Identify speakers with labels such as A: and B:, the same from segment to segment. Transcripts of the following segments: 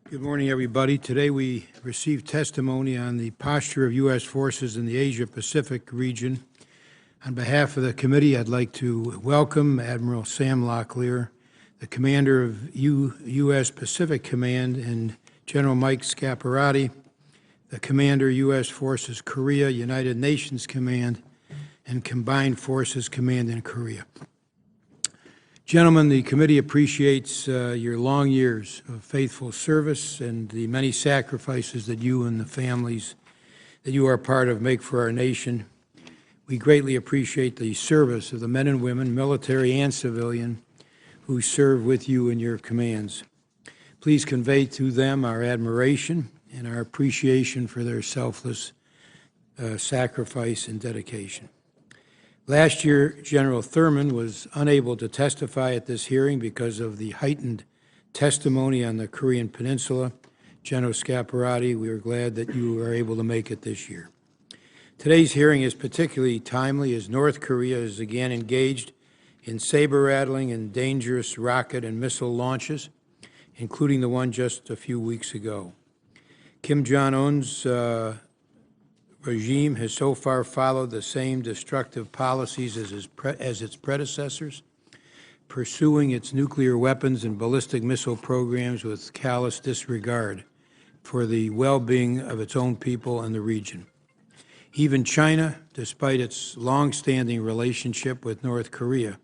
A: Good morning, everybody. Today we received testimony on the posture of U.S. forces in the Asia-Pacific region. On behalf of the committee, I'd like to welcome Admiral Sam Locklear, the commander of U.S. Pacific Command, and General Mike Scaparrotti, the commander, U.S. Forces Korea, United Nations Command, and Combined Forces Command in Korea. Gentlemen, the committee appreciates your long years of faithful service and the many sacrifices that you and the families that you are part of make for our nation. We greatly appreciate the service of the men and women, military and civilian, who serve with you in your commands. Please convey to them our admiration and our appreciation for their selfless sacrifice and dedication. Last year, General Thurman was unable to testify at this hearing because of the heightened testimony on the Korean Peninsula. General Scaparrotti, we are glad that you were able to make it this year. Today's hearing is particularly timely as North Korea is again engaged in saber-rattling and dangerous rocket and missile launches, including the one just a few weeks ago. Kim Jong-un's regime has so far followed the same destructive policies as its predecessors, pursuing its nuclear weapons and ballistic missile programs with callous disregard for the well-being of its own people and the region. Even China, despite its long-standing relationship with North Korea,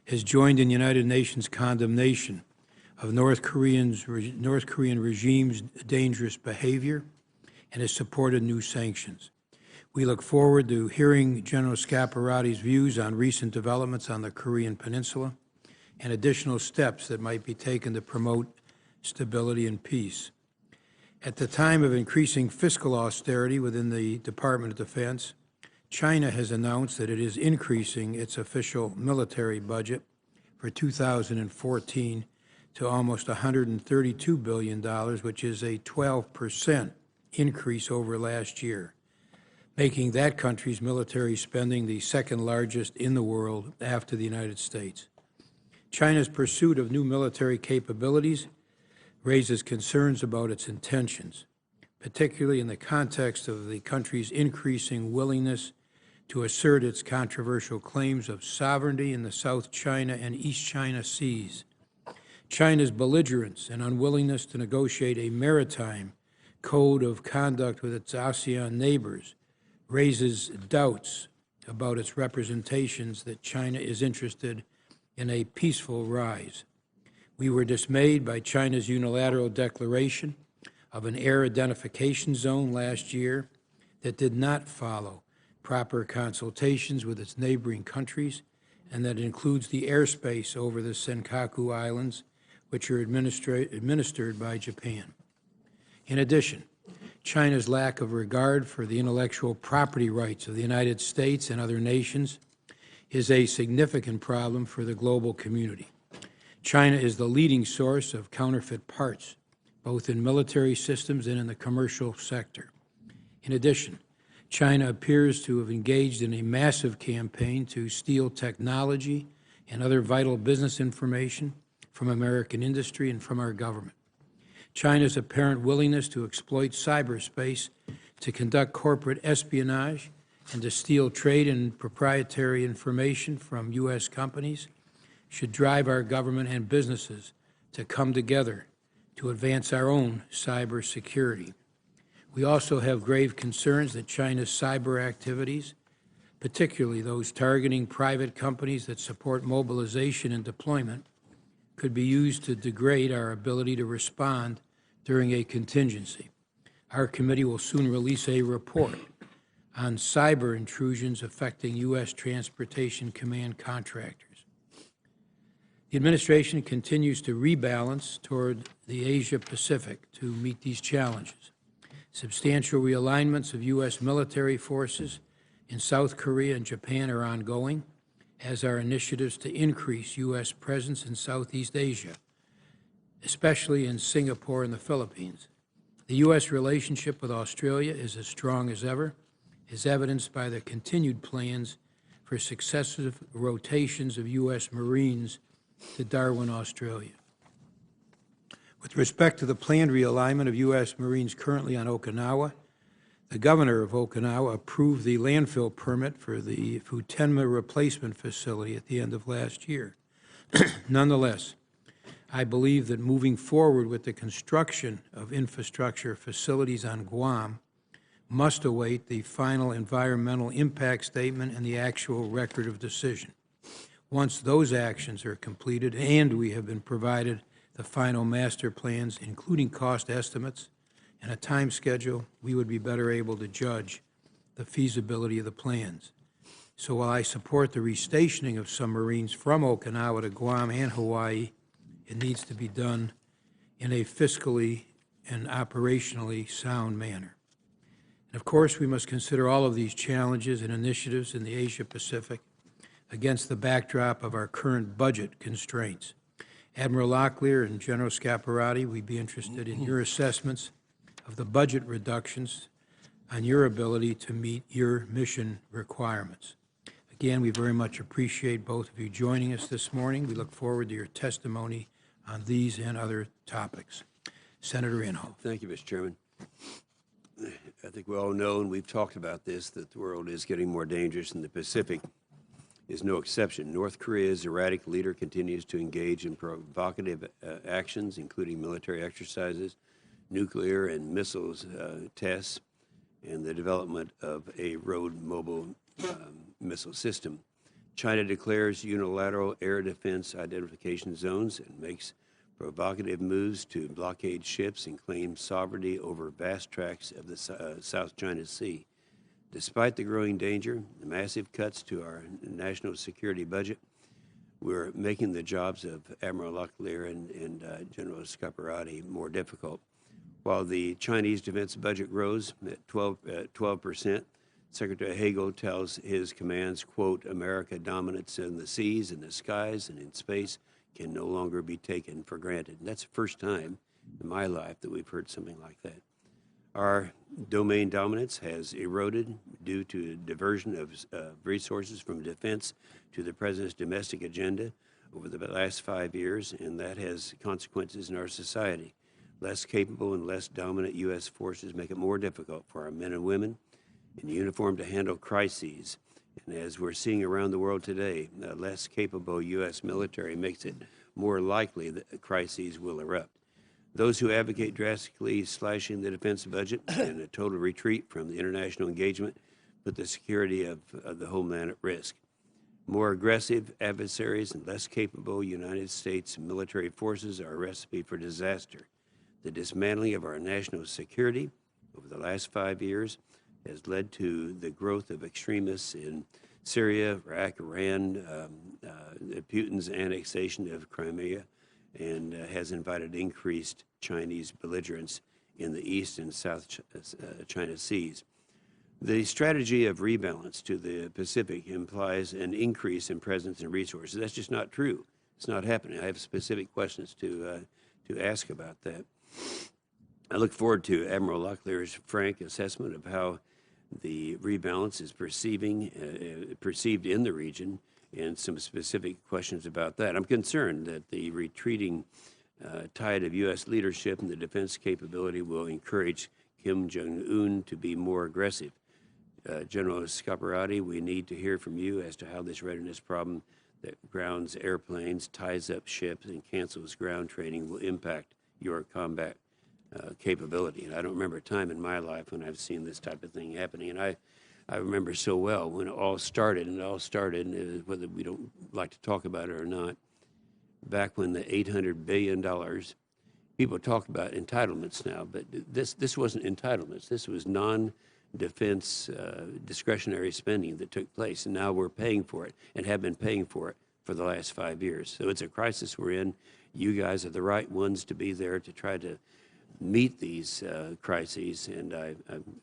A: has joined in the United Nations condemnation of North Korean regime's dangerous behavior and has supported new sanctions. We look forward to hearing General Scaparrotti's views on recent developments on the Korean Peninsula and additional steps that might be taken to promote stability and peace. At the time of increasing fiscal austerity within the Department of Defense, China has announced that it is increasing its official military budget for 2014 to almost $132 billion, which is a 12% increase over last year, making that country's military spending the second largest in the world after the United States. China's pursuit of new military capabilities raises concerns about its intentions, particularly in the context of the country's increasing willingness to assert its controversial claims of sovereignty in the South China and East China Seas. China's belligerence and unwillingness to negotiate a maritime code of conduct with its ASEAN neighbors raises doubts about its representations that China is interested in a peaceful rise. We were dismayed by China's unilateral declaration of an air identification zone last year that did not follow proper consultations with its neighboring countries and that includes the airspace over the Senkaku Islands, which are administered by Japan. In addition, China's lack of regard for the intellectual property rights of the United States and other nations is a significant problem for the global community. China is the leading source of counterfeit parts, both in military systems and in the commercial sector. In addition, China appears to have engaged in a massive campaign to steal technology and other vital business information from American industry and from our government. China's apparent willingness to exploit cyberspace to conduct corporate espionage and to steal trade and proprietary information from U.S. companies should drive our government and businesses to come together to advance our own cyber security. We also have grave concerns that China's cyber activities, particularly those targeting private companies that support mobilization and deployment, could be used to degrade our ability to respond during a contingency. Our committee will soon release a report on cyber intrusions affecting U.S. Transportation Command contractors. The administration continues to rebalance toward the Asia-Pacific to meet these challenges. Substantial realignments of U.S. military forces in South Korea and Japan are ongoing, as are initiatives to increase U.S. presence in Southeast Asia, especially in Singapore and the Philippines. The U.S. relationship with Australia is as strong as ever, as evidenced by the continued plans for successive rotations of U.S. Marines to Darwin, Australia. With respect to the planned realignment of U.S. Marines currently on Okinawa, the governor of Okinawa approved the landfill permit for the Futenma replacement facility at the end of last year. Nonetheless, I believe that moving forward with the construction of infrastructure facilities on Guam must await the final environmental impact statement and the actual record of decision. Once those actions are completed and we have been provided the final master plans, including cost estimates and a time schedule, we would be better able to judge the feasibility of the plans. So while I support the restationing of some Marines from Okinawa to Guam and Hawaii, it needs to be done in a fiscally and operationally sound manner. And of course, we must consider all of these challenges and initiatives in the Asia-Pacific against the backdrop of our current budget constraints. Admiral Locklear and General Scaparrotti, we'd be interested in your assessments of the budget reductions on your ability to meet your mission requirements. Again, we very much appreciate both of you joining us this morning. We look forward to your testimony on these and other topics. Senator Inhofe.
B: Thank you, Mr. Chairman. I think we all know, and we've talked about this, that the world is getting more dangerous, and the Pacific is no exception. North Korea's erratic leader continues to engage in provocative actions, including military exercises, nuclear and missiles tests, and the development of a road mobile missile system. China declares unilateral air defense identification zones and makes provocative moves to blockade ships and claim sovereignty over vast tracts of the South China Sea. Despite the growing danger, the massive cuts to our national security budget, we're making the jobs of Admiral Locklear and General Scaparrotti more difficult. While the Chinese defense budget grows at 12%, Secretary Hagel tells his commands, quote, America dominance in the seas, in the skies, and in space can no longer be taken for granted. And that's the first time in my life that we've heard something like that. Our domain dominance has eroded due to diversion of resources from defense to the President's domestic agenda over the last 5 years, and that has consequences in our society. Less capable and less dominant U.S. forces make it more difficult for our men and women in uniform to handle crises. And as we're seeing around the world today, a less capable U.S. military makes it more likely that crises will erupt. Those who advocate drastically slashing the defense budget and a total retreat from the international engagement put the security of the homeland at risk. More aggressive adversaries and less capable United States military forces are a recipe for disaster. The dismantling of our national security over the last 5 years has led to the growth of extremists in Syria, Iraq, Iran, Putin's annexation of Crimea, and has invited increased Chinese belligerence in the East and South China Seas. The strategy of rebalance to the Pacific implies an increase in presence and resources. That's just not true. It's not happening. I have specific questions to ask about that. I look forward to Admiral Locklear's frank assessment of how the rebalance is perceived in the region, and some specific questions about that. I'm concerned that the retreating tide of U.S. leadership and the defense capability will encourage Kim Jong-un to be more aggressive. General Scaparrotti, we need to hear from you as to how this readiness problem that grounds airplanes, ties up ships, and cancels ground training will impact your combat capability. And I don't remember a time in my life when I've seen this type of thing happening. And I remember so well when it all started, whether we don't like to talk about it or not, back when the $800 billion, people talk about entitlements now, but this wasn't entitlements. This was non-defense discretionary spending that took place, and now we're paying for it and have been paying for it for the last 5 years. So it's a crisis we're in. You guys are the right ones to be there to try to meet these crises, and I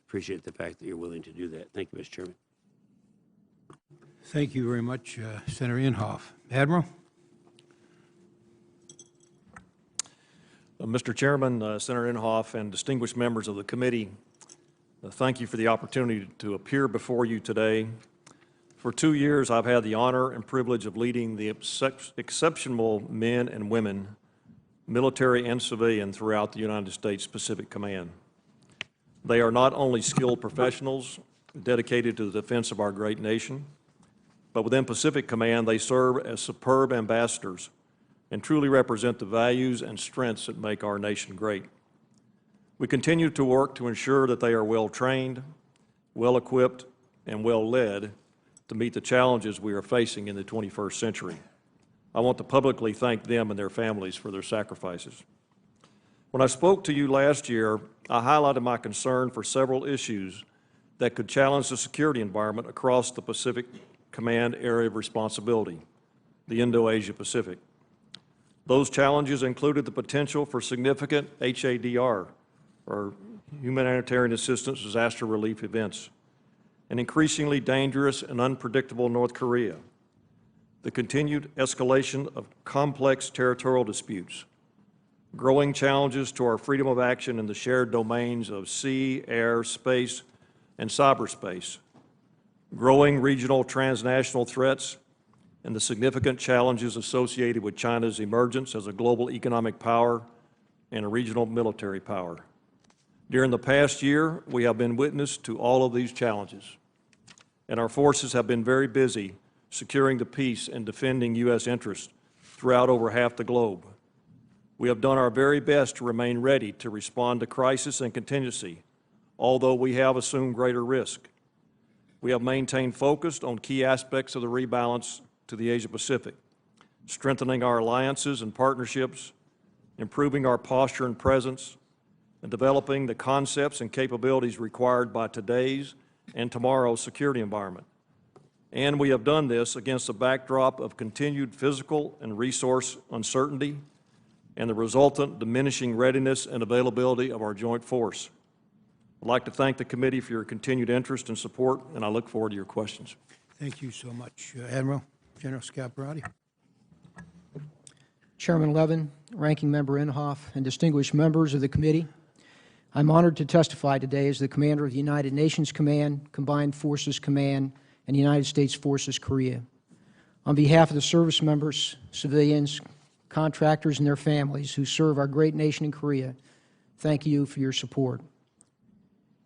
B: appreciate the fact that you're willing to do that. Thank you, Mr. Chairman.
A: Thank you very much, Senator Inhofe. Admiral?
C: Mr. Chairman, Senator Inhofe, and distinguished members of the committee, thank you for the opportunity to appear before you today. For 2 years, I've had the honor and privilege of leading the exceptional men and women military and civilian, throughout the United States Pacific Command. They are not only skilled professionals dedicated to the defense of our great nation, but within Pacific Command, they serve as superb ambassadors and truly represent the values and strengths that make our nation great. We continue to work to ensure that they are well-trained, well-equipped, and well-led to meet the challenges we are facing in the 21st century. I want to publicly thank them and their families for their sacrifices. When I spoke to you last year, I highlighted my concern for several issues that could challenge the security environment across the Pacific Command area of responsibility, the Indo-Asia Pacific. Those challenges included the potential for significant HADR, or humanitarian assistance disaster relief events, an increasingly dangerous and unpredictable North Korea, the continued escalation of complex territorial disputes, growing challenges to our freedom of action in the shared domains of sea, air, space, and cyberspace, growing regional transnational threats, and the significant challenges associated with China's emergence as a global economic power and a regional military power. During the past year, we have been witness to all of these challenges, and our forces have been very busy securing the peace and defending U.S. interests throughout over half the globe. We have done our very best to remain ready to respond to crisis and contingency, although we have assumed greater risk. We have maintained focus on key aspects of the rebalance to the Asia-Pacific, strengthening our alliances and partnerships, improving our posture and presence, and developing the concepts and capabilities required by today's and tomorrow's security environment. And we have done this against a backdrop of continued physical and resource uncertainty and the resultant diminishing readiness and availability of our joint force. I'd like to thank the committee for your continued interest and support, and I look forward to your questions.
A: Thank you so much. Admiral, General Scaparrotti.
D: Chairman Levin, Ranking Member Inhofe, and distinguished members of the committee, I'm honored to testify today as the Commander of the United Nations Command, Combined Forces Command, and United States Forces Korea. On behalf of the service members, civilians, contractors, and their families who serve our great nation in Korea, thank you for your support.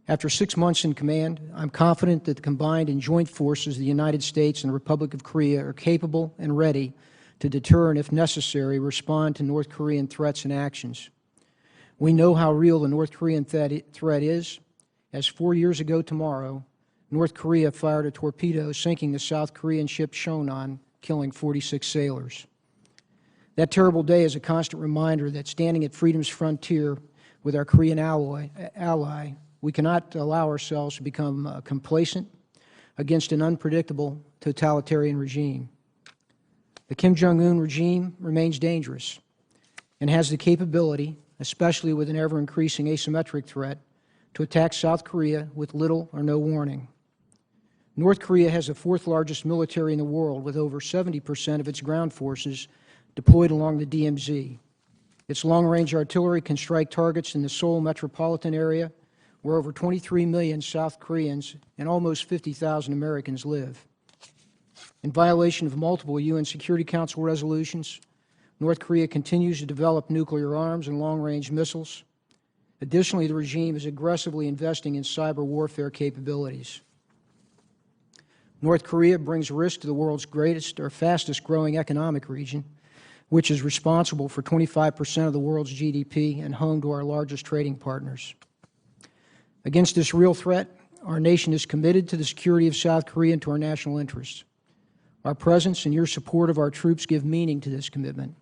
D: After 6 months in command, I'm confident that the combined and joint forces of the United States and the Republic of Korea are capable and ready to deter and, if necessary, respond to North Korean threats and actions. We know how real the North Korean threat is, as 4 years ago tomorrow, North Korea fired a torpedo sinking the South Korean ship Shonan, killing 46 sailors. That terrible day is a constant reminder that standing at freedom's frontier with our Korean ally, we cannot allow ourselves to become complacent against an unpredictable totalitarian regime. The Kim Jong-un regime remains dangerous and has the capability, especially with an ever-increasing asymmetric threat, to attack South Korea with little or no warning. North Korea has the fourth largest military in the world, with over 70% of its ground forces deployed along the DMZ. Its long-range artillery can strike targets in the Seoul metropolitan area, where over 23 million South Koreans and almost 50,000 Americans live. In violation of multiple UN Security Council resolutions, North Korea continues to develop nuclear arms and long-range missiles. Additionally, the regime is aggressively investing in cyber warfare capabilities. North Korea brings risk to the world's greatest or fastest-growing economic region, which is responsible for 25% of the world's GDP and home to our largest trading partners. Against this real threat, our nation is committed to the security of South Korea and to our national interests. Our presence and your support of our troops give meaning to this commitment.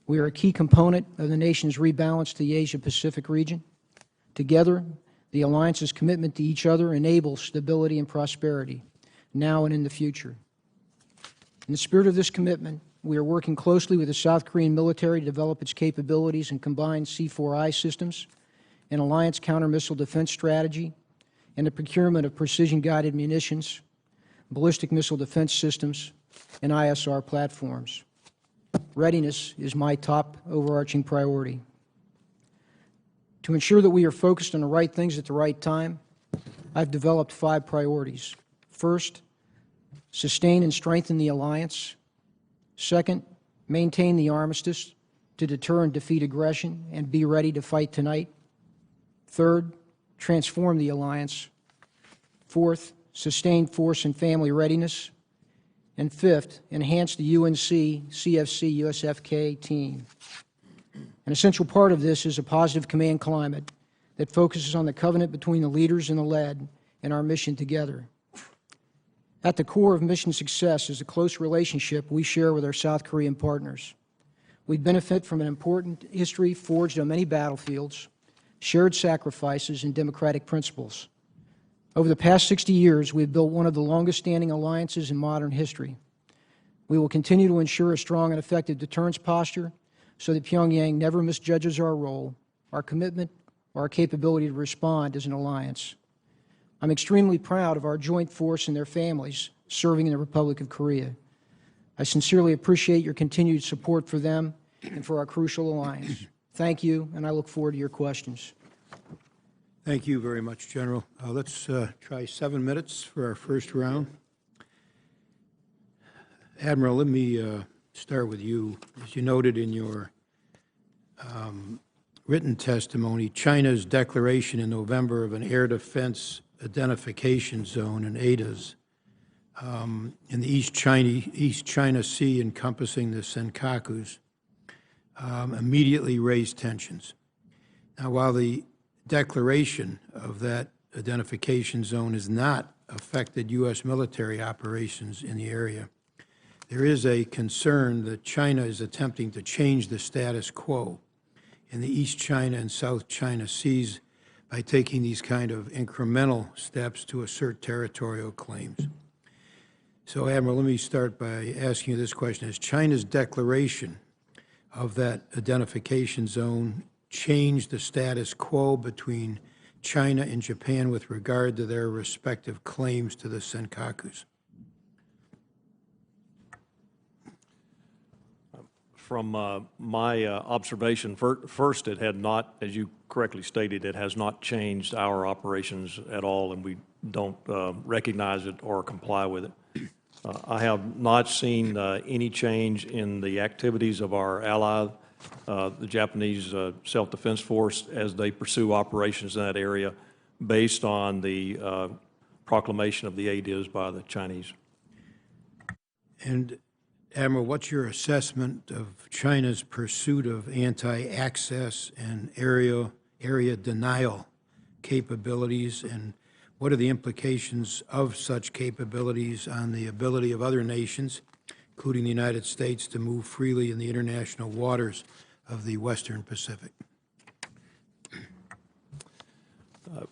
D: We are a key component of the nation's rebalance to the Asia-Pacific region. Together, the alliance's commitment to each other enables stability and prosperity, now and in the future. In the spirit of this commitment, we are working closely with the South Korean military to develop its capabilities in combined C4I systems, an alliance counter-missile defense strategy, and the procurement of precision-guided munitions, ballistic missile defense systems, and ISR platforms. Readiness is my top overarching priority. To ensure that we are focused on the right things at the right time, I've developed 5 priorities. First, sustain and strengthen the alliance. Second, maintain the armistice. to deter and defeat aggression and be ready to fight tonight. Third, transform the alliance. Fourth, sustain force and family readiness. And fifth, enhance the UNC CFC USFK team. An essential part of this is a positive command climate that focuses on the covenant between the leaders and the led and our mission together. At the core of mission success is a close relationship we share with our South Korean partners. We benefit from an important history forged on many battlefields, shared sacrifices, and democratic principles. Over the past 60 years, we have built one of the longest-standing alliances in modern history. We will continue to ensure a strong and effective deterrence posture so that Pyongyang never misjudges our role, our commitment, or our capability to respond as an alliance. I'm extremely proud of our joint force and their families serving in the Republic of Korea. I sincerely appreciate your continued support for them and for our crucial alliance. Thank you, and I look forward to your questions.
A: Thank you very much, General. Let's try 7 minutes for our first round. Admiral, let me start with you. As you noted in your written testimony, China's declaration in November of an air defense identification zone, in ADAS, in the East China Sea encompassing the Senkakus, immediately raised tensions. Now, while the declaration of that identification zone has not affected U.S. military operations in the area, there is a concern that China is attempting to change the status quo in the East China and South China Seas by taking these kind of incremental steps to assert territorial claims. So, Admiral, let me start by asking you this question. Has China's declaration of that identification zone changed the status quo between China and Japan with regard to their respective claims to the Senkakus?
C: From my observation, first, it had not, as you correctly stated, it has not changed our operations at all, and we don't recognize it or comply with it. I have not seen any change in the activities of our ally, the Japanese Self-Defense Force, as they pursue operations in that area based on the proclamation of the ADIZ by the Chinese.
A: And Admiral, what's your assessment of China's pursuit of anti-access and area denial capabilities, and what are the implications of such capabilities on the ability of other nations, including the United States, to move freely in the international waters of the Western Pacific?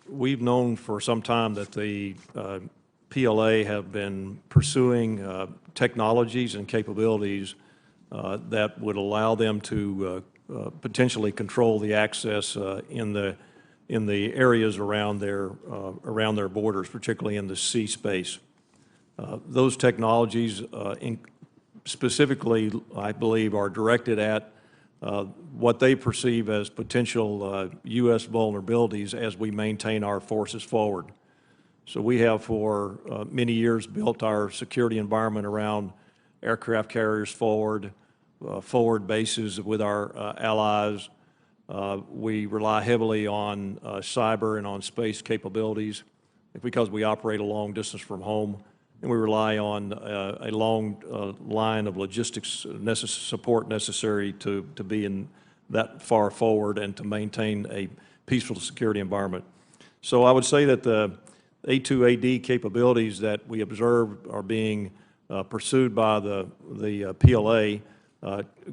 C: We've known for some time that the PLA have been pursuing technologies and capabilities that would allow them to potentially control the access in the areas around their borders, particularly in the sea space. Those technologies, specifically, I believe, are directed at what they perceive as potential U.S. vulnerabilities as we maintain our forces forward. So we have for many years built our security environment around aircraft carriers forward bases with our allies. We rely heavily on cyber and on space capabilities because we operate a long distance from home, and we rely on a long line of logistics support necessary to be in that far forward and to maintain a peaceful security environment. So I would say that the A2AD capabilities that we observe are being pursued by the PLA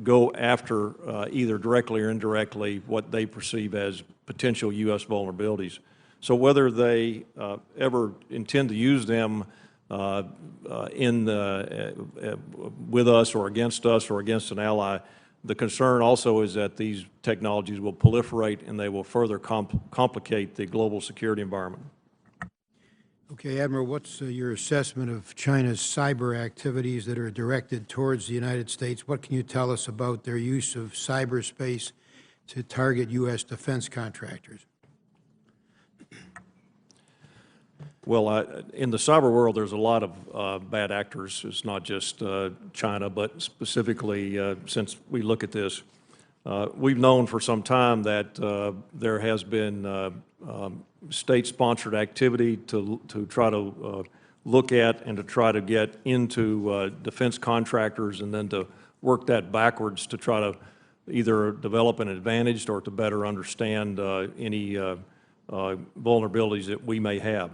C: go after either directly or indirectly what they perceive as potential U.S. vulnerabilities. So whether they ever intend to use them with us or against an ally, the concern also is that these technologies will proliferate and they will further complicate the global security environment.
A: Okay, Admiral, what's your assessment of China's cyber activities that are directed towards the United States? What can you tell us about their use of cyberspace to target U.S. defense contractors?
C: Well, in the cyber world, there's a lot of bad actors. It's not just China, but specifically, since we look at this, We've known for some time that there has been state-sponsored activity to try to look at and to try to get into defense contractors and then to work that backwards to try to either develop an advantage or to better understand any vulnerabilities that we may have.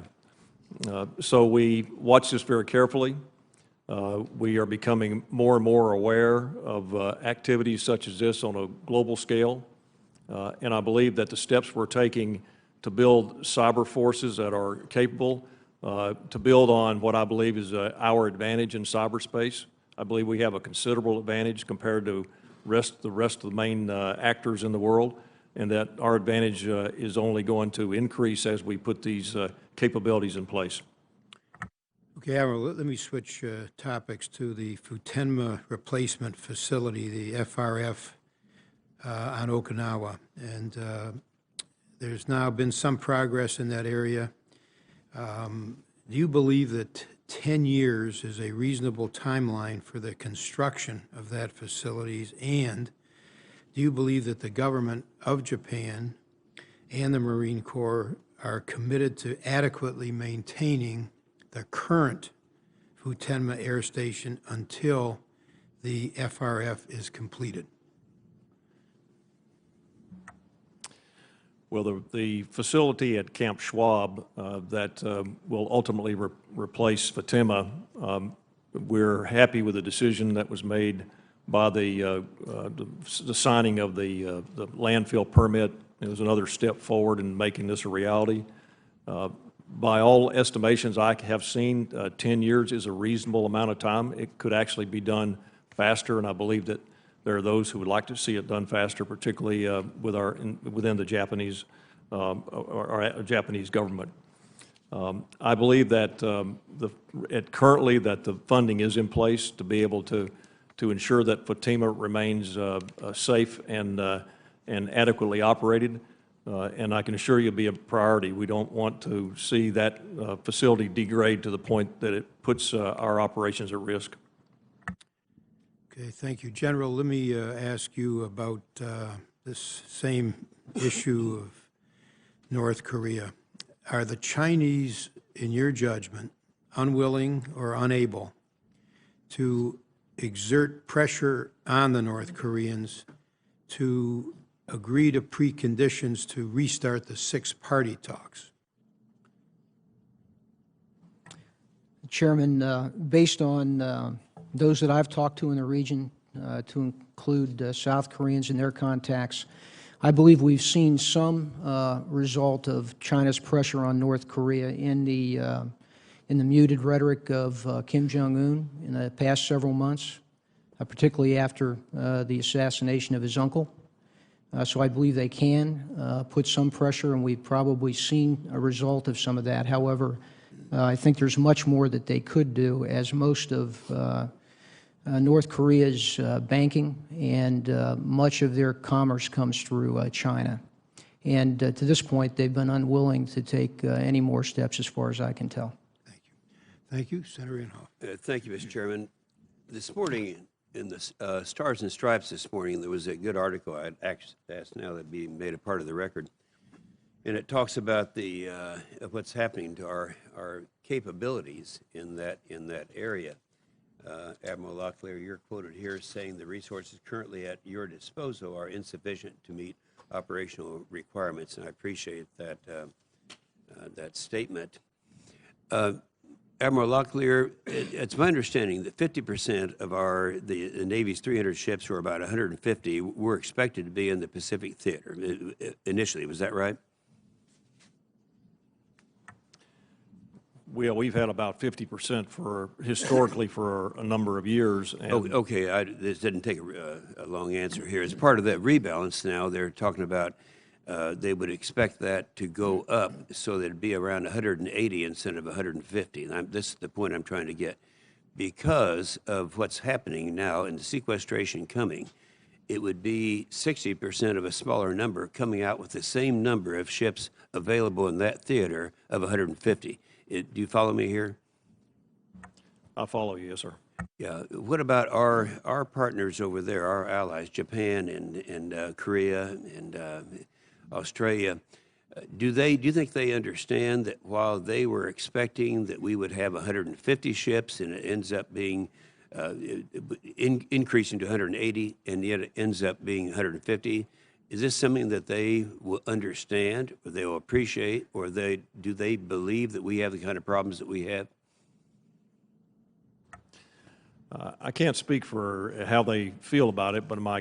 C: So we watch this very carefully. We are becoming more and more aware of activities such as this on a global scale. And I believe that the steps we're taking to build cyber forces that are capable, to build on what I believe is our advantage in cyberspace. I believe we have a considerable advantage compared to the rest of the main actors in the world, and that our advantage is only going to increase as we put these capabilities in place.
A: Okay, Admiral, let me switch topics to the Futenma Replacement Facility, the FRF, on Okinawa. And there's now been some progress in that area. Do you believe that 10 years is a reasonable timeline for the construction of that facility? And do you believe that the government of Japan and the Marine Corps are committed to adequately maintaining the current Futenma Air Station until the FRF is completed?
C: Well, the facility at Camp Schwab that will ultimately replace Futenma, we're happy with the decision that was made by the signing of the landfill permit. It was another step forward in making this a reality. By all estimations I have seen, 10 years is a reasonable amount of time. It could actually be done faster, and I believe that there are those who would like to see it done faster, particularly within the Japanese Japanese government. I believe that currently that the funding is in place to be able to ensure that Futenma remains safe and adequately operated. And I can assure you it'll be a priority. We don't want to see that facility degrade to the point that it puts our operations at risk.
A: Okay, thank you. General, let me ask you about this same issue of North Korea. Are the Chinese, in your judgment, unwilling or unable to exert pressure on the North Koreans to agree to preconditions to restart the six-party talks?
D: Chairman, based on those that I've talked to in the region, to include South Koreans and their contacts, I believe we've seen some result of China's pressure on North Korea in the muted rhetoric of Kim Jong-un in the past several months, particularly after the assassination of his uncle. So I believe they can put some pressure, and we've probably seen a result of some of that. However, I think there's much more that they could do, as most of North Korea's banking and much of their commerce comes through China. And to this point, they've been unwilling to take any more steps as far as I can tell.
A: Thank you. Thank you. Senator Inhofe.
B: Thank you, Mr. Chairman. This morning, in the Stars and Stripes this morning, there was a good article I'd asked now that be made a part of the record, and it talks about the what's happening to our capabilities in that area. Admiral Locklear, you're quoted here saying the resources currently at your disposal are insufficient to meet operational requirements, and I appreciate that that statement. Admiral Locklear, it's my understanding that 50% of the Navy's 300 ships, or about 150, were expected to be in the Pacific Theater initially. Was that right?
C: Well, we've had about 50% historically for a number of years. And
B: okay, this didn't take a long answer here. As part of that rebalance now, they're talking about they would expect that to go up so that it'd be around 180 instead of 150. And this is the point I'm trying to get. Because of what's happening now and the sequestration coming, it would be 60% of a smaller number coming out with the same number of ships available in that theater of 150. Do you follow me here?
C: I follow you, yes, sir.
B: Yeah, what about our partners over there, our allies, Japan and Korea and Australia? Do you think they understand that while they were expecting that we would have 150 ships and it ends up being increasing to 180 and yet it ends up being 150? Is this something that they will understand or they will appreciate, or do they believe that we have the kind of problems that we have?
C: I can't speak for how they feel about it, but my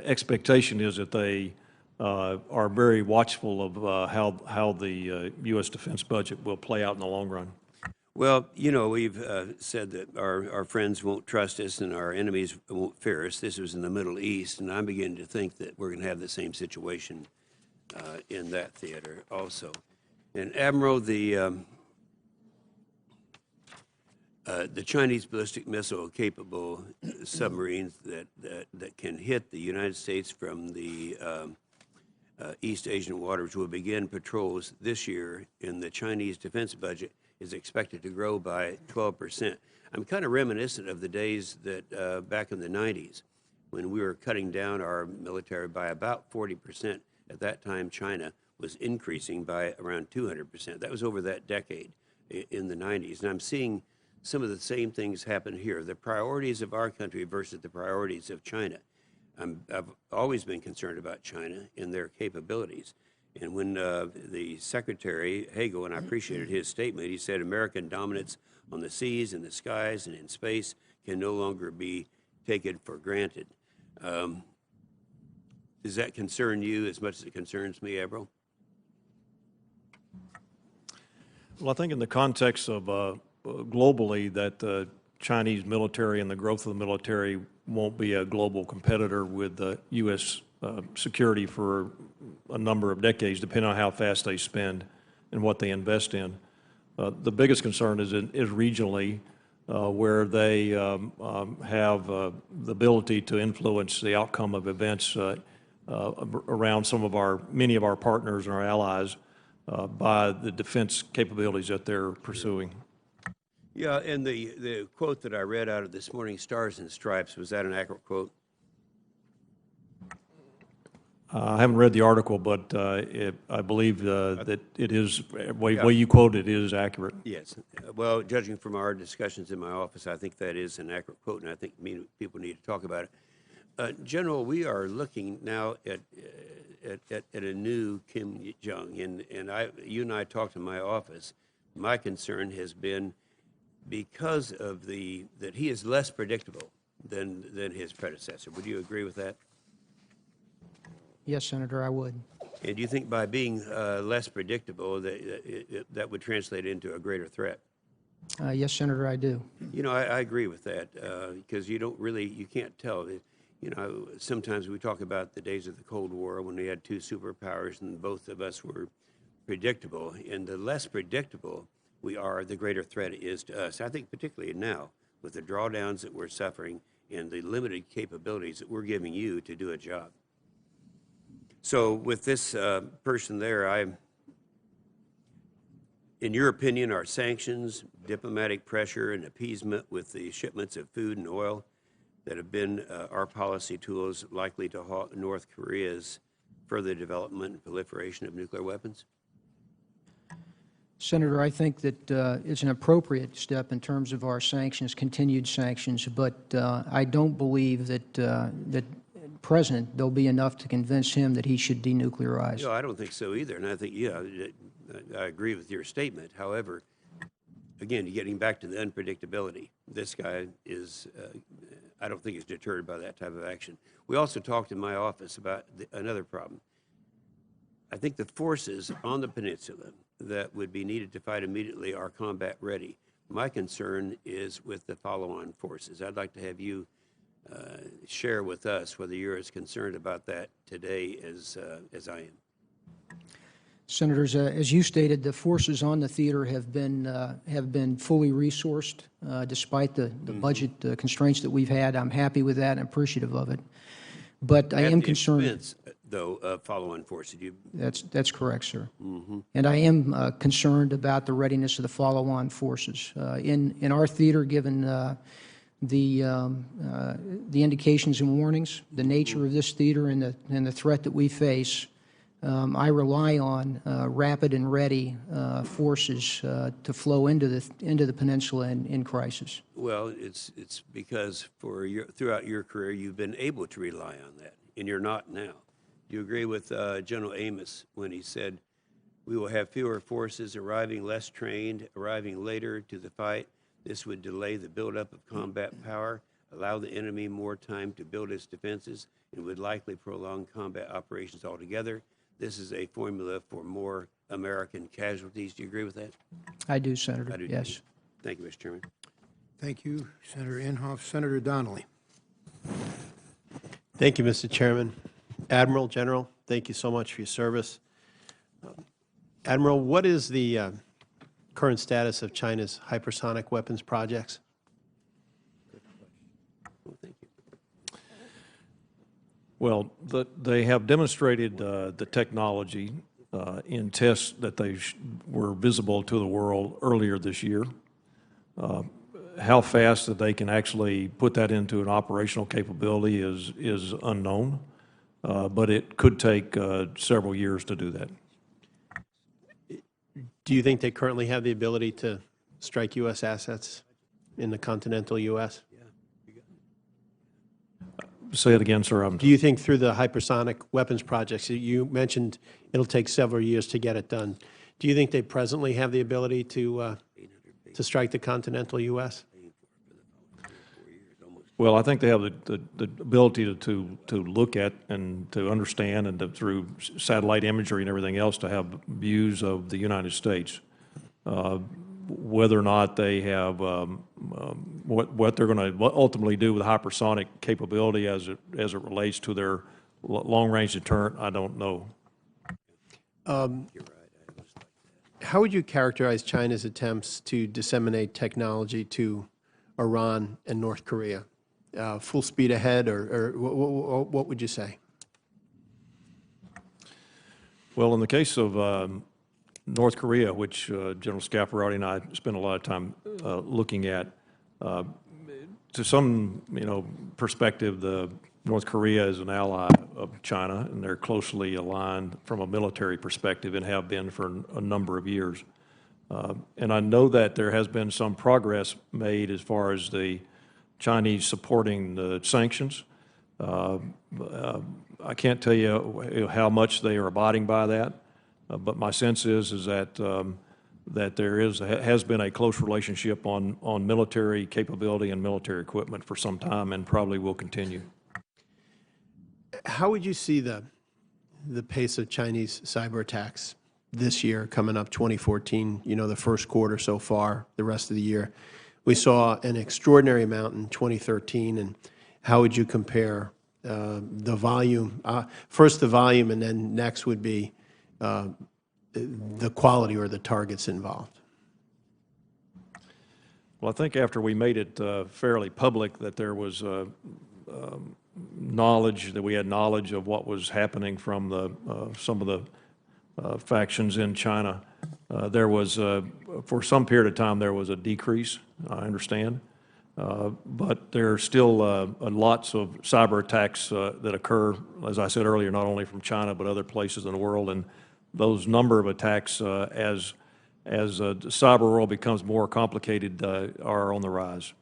C: expectation is that they are very watchful of how the U.S. defense budget will play out in the long run.
B: Well, you know, we've said that our friends won't trust us and our enemies won't fear us. This was in the Middle East, and I'm beginning to think that we're going to have the same situation in that theater also. And Admiral, the Chinese ballistic missile capable submarines that can hit the United States from the East Asian waters will begin patrols this year, and the Chinese defense budget is expected to grow by 12%. I'm kind of reminiscent of the days that back in the 90s when we were cutting down our military by about 40%. At that time, China was increasing by around 200%. That was over that decade in the 90s. And I'm seeing some of the same things happen here. The priorities of our country versus the priorities of China. I've always been concerned about China and their capabilities. And when the Secretary, Hagel, and I appreciated his statement, he said American dominance on the seas and the skies and in space can no longer be taken for granted. Does that concern you as much as it concerns me, Avril?
C: Well, I think in the context of globally that the Chinese military and the growth of the military won't be a global competitor with the U.S. Security for a number of decades, depending on how fast they spend and what they invest in. The biggest concern is regionally, where they have the ability to influence the outcome of events around many of our partners and our allies by the defense capabilities that they're pursuing.
B: Yeah, and the quote that I read out of this morning's Stars and Stripes, was that an accurate quote?
C: I haven't read the article, but I believe that it is, the way you quote it is accurate.
B: Yes. Well, judging from our discussions in my office, I think that is an accurate quote, and I think people need to talk about it. General, we are looking now at a new Kim Jong, and you and I talked in my office. My concern has been because of that he is less predictable than his predecessor. Would you agree with that?
D: Yes, Senator, I would.
B: And do you think by being less predictable that would translate into a greater threat?
D: Yes, Senator, I do.
B: You know, I agree with that because you can't tell. You know, sometimes we talk about the days of the Cold War when we had two superpowers and both of us were predictable. And the less predictable we are, the greater threat it is to us. I think particularly now with the drawdowns that we're suffering and the limited capabilities that we're giving you to do a job. So with this person there, in your opinion, are sanctions, diplomatic pressure, and appeasement with the shipments of food and oil that have been our policy tools likely to halt North Korea's further development and proliferation of nuclear weapons?
D: Senator, I think that it's an appropriate step in terms of our sanctions, continued sanctions, but I don't believe that President, there'll be enough to convince him that he should denuclearize.
B: No, I don't think so either, and I think, I agree with your statement. However, again, getting back to the unpredictability, this guy is, I don't think is deterred by that type of action. We also talked in my office about another problem. I think the forces on the peninsula that would be needed to fight immediately are combat ready. My concern is with the follow-on forces. I'd like to have you share with us whether you're as concerned about that today as I am.
D: Senators, as you stated, the forces on the theater have been fully resourced despite the budget constraints that we've had. I'm happy with that and appreciative of it. But I am concerned.
B: though, follow-on forces.
D: That's correct, sir. And I am concerned about the readiness of the follow-on forces. In our theater, given the indications and warnings, the nature of this theater and the threat that we face, I rely on rapid and ready forces to flow into the peninsula in crisis.
B: Well, it's because throughout your career you've been able to rely on that, and you're not now. Do you agree with General Amos when he said, "We will have fewer forces arriving less trained, arriving later to the fight. This would delay the buildup of combat power, allow the enemy more time to build its defenses, and would likely prolong combat operations altogether. This is a formula for more American casualties." Do you agree with that?
D: I do, Senator.
B: I do.
D: Yes.
B: Thank you, Mr. Chairman.
A: Thank you, Senator Inhofe. Senator Donnelly.
E: Thank you, Mr. Chairman. Admiral, General, thank you so much for your service. Admiral, what is the current status of China's hypersonic weapons projects?
B: Well, thank you.
C: Well, they have demonstrated the technology in tests that were visible to the world earlier this year. How fast that they can actually put that into an operational capability is unknown, but it could take several years to do that.
E: Do you think they currently have the ability to strike U.S. assets in the continental U.S.?
C: Say it again, sir.
E: Do you think through the hypersonic weapons projects, you mentioned it'll take several years to get it done. Do you think they presently have the ability to strike the continental U.S.?
C: Well, I think they have the ability to look at and to understand and through satellite imagery and everything else to have views of the United States. Whether or not they have what they're going to ultimately do with hypersonic capability as it relates to their long-range deterrent, I don't know.
E: How would you characterize China's attempts to disseminate technology to Iran and North Korea? Full speed ahead, or what would you say?
C: Well, in the case of North Korea, which General Scaparrotti and I spent a lot of time looking at, to some perspective, North Korea is an ally of China, and they're closely aligned from a military perspective and have been for a number of years. And I know that there has been some progress made as far as the Chinese supporting the sanctions. I can't tell you how much they are abiding by that, but my sense is that that there has been a close relationship on military capability and military equipment for some time, and probably will continue.
E: How would you see the pace of Chinese cyber attacks this year, coming up 2014, the first quarter so far, the rest of the year? We saw an extraordinary amount in 2013, and how would you compare the volume? First the volume, and then next would be the quality or the targets involved.
C: Well, I think after we made it fairly public that there was knowledge, that we had knowledge of what was happening from some of the factions in China, there was, for some period of time, there was a decrease, I understand. But there are still lots of cyber attacks that occur, as I said earlier, not only from China, but other places in the world. And those number of attacks, as the cyber world becomes more complicated, are on the rise.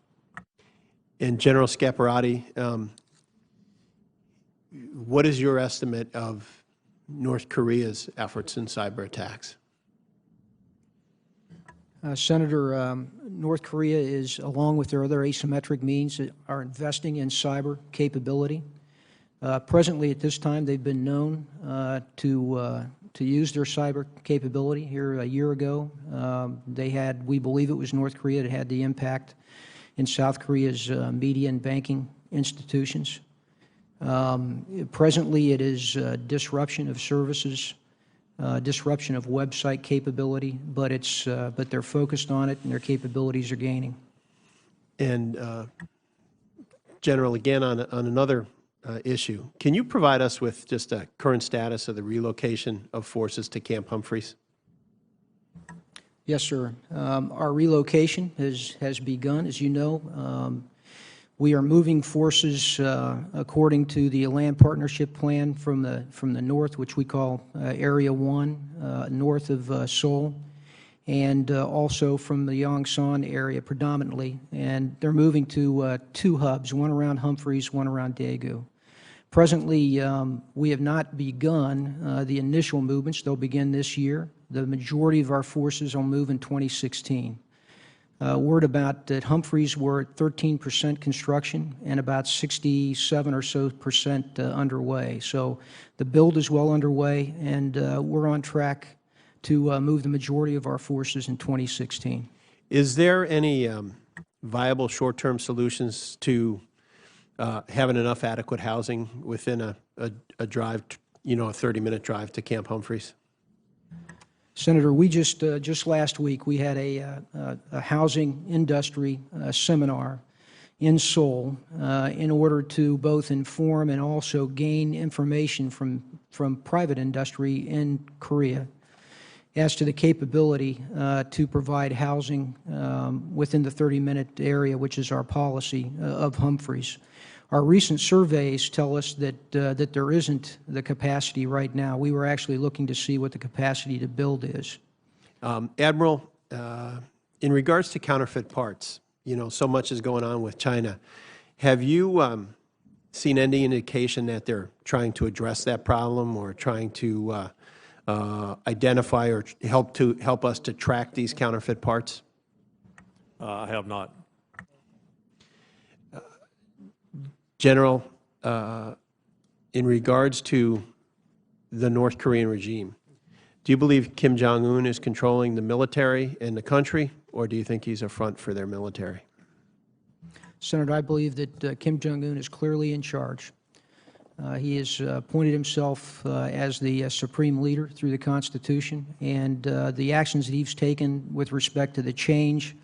E: And General Scaparrotti, what is your estimate of North Korea's efforts in cyber attacks?
D: Senator, North Korea is, along with their other asymmetric means, are investing in cyber capability. Presently, at this time, they've been known to use their cyber capability. Here a year ago, they had, we believe it was North Korea that had the impact in South Korea's media and banking institutions. Presently, it is disruption of services, disruption of website capability, but they're focused on it and their capabilities are gaining.
E: And General, again on another issue. Can you provide us with just a current status of the relocation of forces to Camp Humphreys?
D: Yes, sir. Our relocation has begun, as you know. We are moving forces according to the land partnership plan from the north, which we call Area 1, north of Seoul, and also from the Yongsan area predominantly. And they're moving to 2 hubs, one around Humphreys, one around Daegu. Presently, we have not begun the initial movements. They'll begin this year. The majority of our forces will move in 2016. Word about that Humphreys were at 13% construction and about 67 or so percent underway. So the build is well underway, and we're on track to move the majority of our forces in 2016. Is
E: there any viable short-term solutions to having enough adequate housing within a drive, a 30-minute drive to Camp Humphreys?
D: Senator, we just last week, we had a housing industry seminar in Seoul in order to both inform and also gain information from private industry in Korea as to the capability to provide housing within the 30-minute area, which is our policy of Humphreys. Our recent surveys tell us that there isn't the capacity right now. We were actually looking to see what the capacity to build is.
E: Admiral, in regards to counterfeit parts, so much is going on with China. Have you seen any indication that they're trying to address that problem or trying to identify or help us to track these counterfeit parts?
C: I have not.
E: General, in regards to the North Korean regime, do you believe Kim Jong-un is controlling the military and the country, or do you think he's a front for their military?
D: Senator, I believe that Kim Jong-un is clearly in charge. He has appointed himself as the supreme leader through the Constitution, and the actions that he's taken with respect to the change,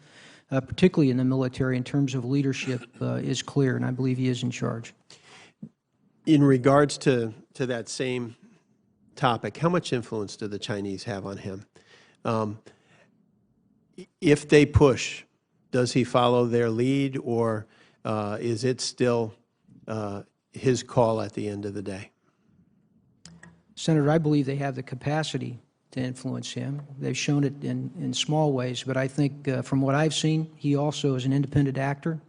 D: particularly in the military in terms of leadership, is clear, and I believe he is in charge.
E: In regards to that same topic, how much influence do the Chinese have on him? If they push, does he follow their lead, or is it still his call at the end of the day?
D: Senator, I believe they have the capacity to influence him. They've shown it in small ways, but I think from what I've seen, he also is an independent actor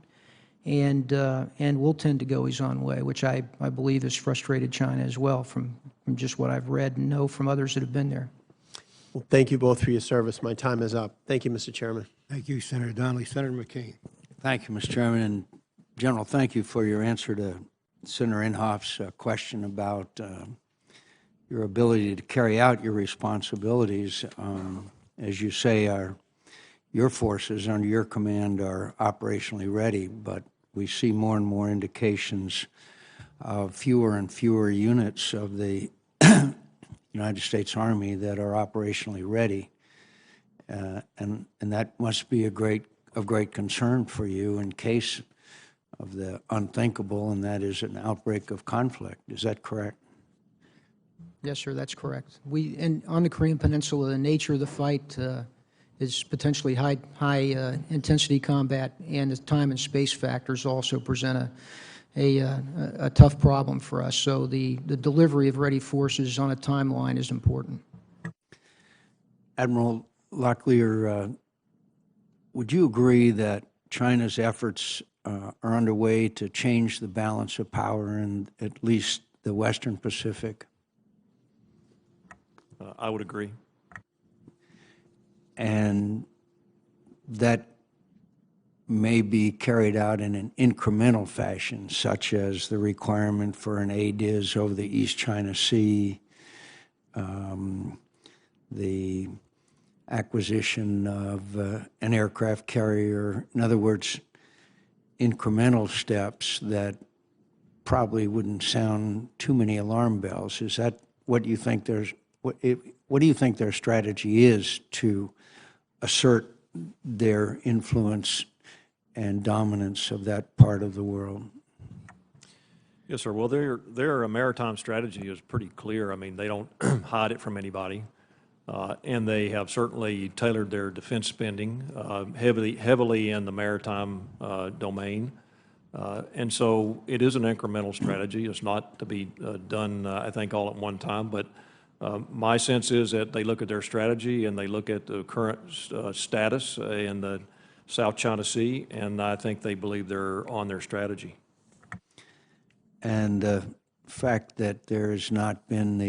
D: and will tend to go his own way, which I believe has frustrated China as well from just what I've read and know from others that have been there.
E: Well, thank you both for your service. My time is up. Thank you, Mr. Chairman.
A: Thank you, Senator Donnelly. Senator McCain.
F: Thank you, Mr. Chairman. And General, thank you for your answer to Senator Inhofe's question about your ability to carry out your responsibilities. As you say, your forces under your command are operationally ready, but we see more and more indications of fewer and fewer units of the United States Army that are operationally ready, and that must be of great concern for you in case of the unthinkable, and that is an outbreak of conflict. Is that correct?
D: Yes, sir, that's correct. And on the Korean Peninsula, the nature of the fight is potentially high intensity combat, and the time and space factors also present a tough problem for us. So the delivery of ready forces on a timeline is important.
F: Admiral Locklear, would you agree that China's efforts are underway to change the balance of power in at least the Western Pacific?
C: I would agree.
F: And that may be carried out in an incremental fashion, such as the requirement for an ADIZ over the East China Sea, the acquisition of an aircraft carrier. In other words, incremental steps that probably wouldn't sound too many alarm bells. Is that what you think what do you think their strategy is to assert their influence and dominance of that part of the world?
C: Yes, sir. Well, their maritime strategy is pretty clear. I mean, they don't hide it from anybody. And they have certainly tailored their defense spending heavily in the maritime domain. And so it is an incremental strategy. It's not to be done, I think, all at one time. But my sense is that they look at their strategy and they look at the current status in the South China Sea, and I think they believe they're on their strategy.
F: And the fact that there has not been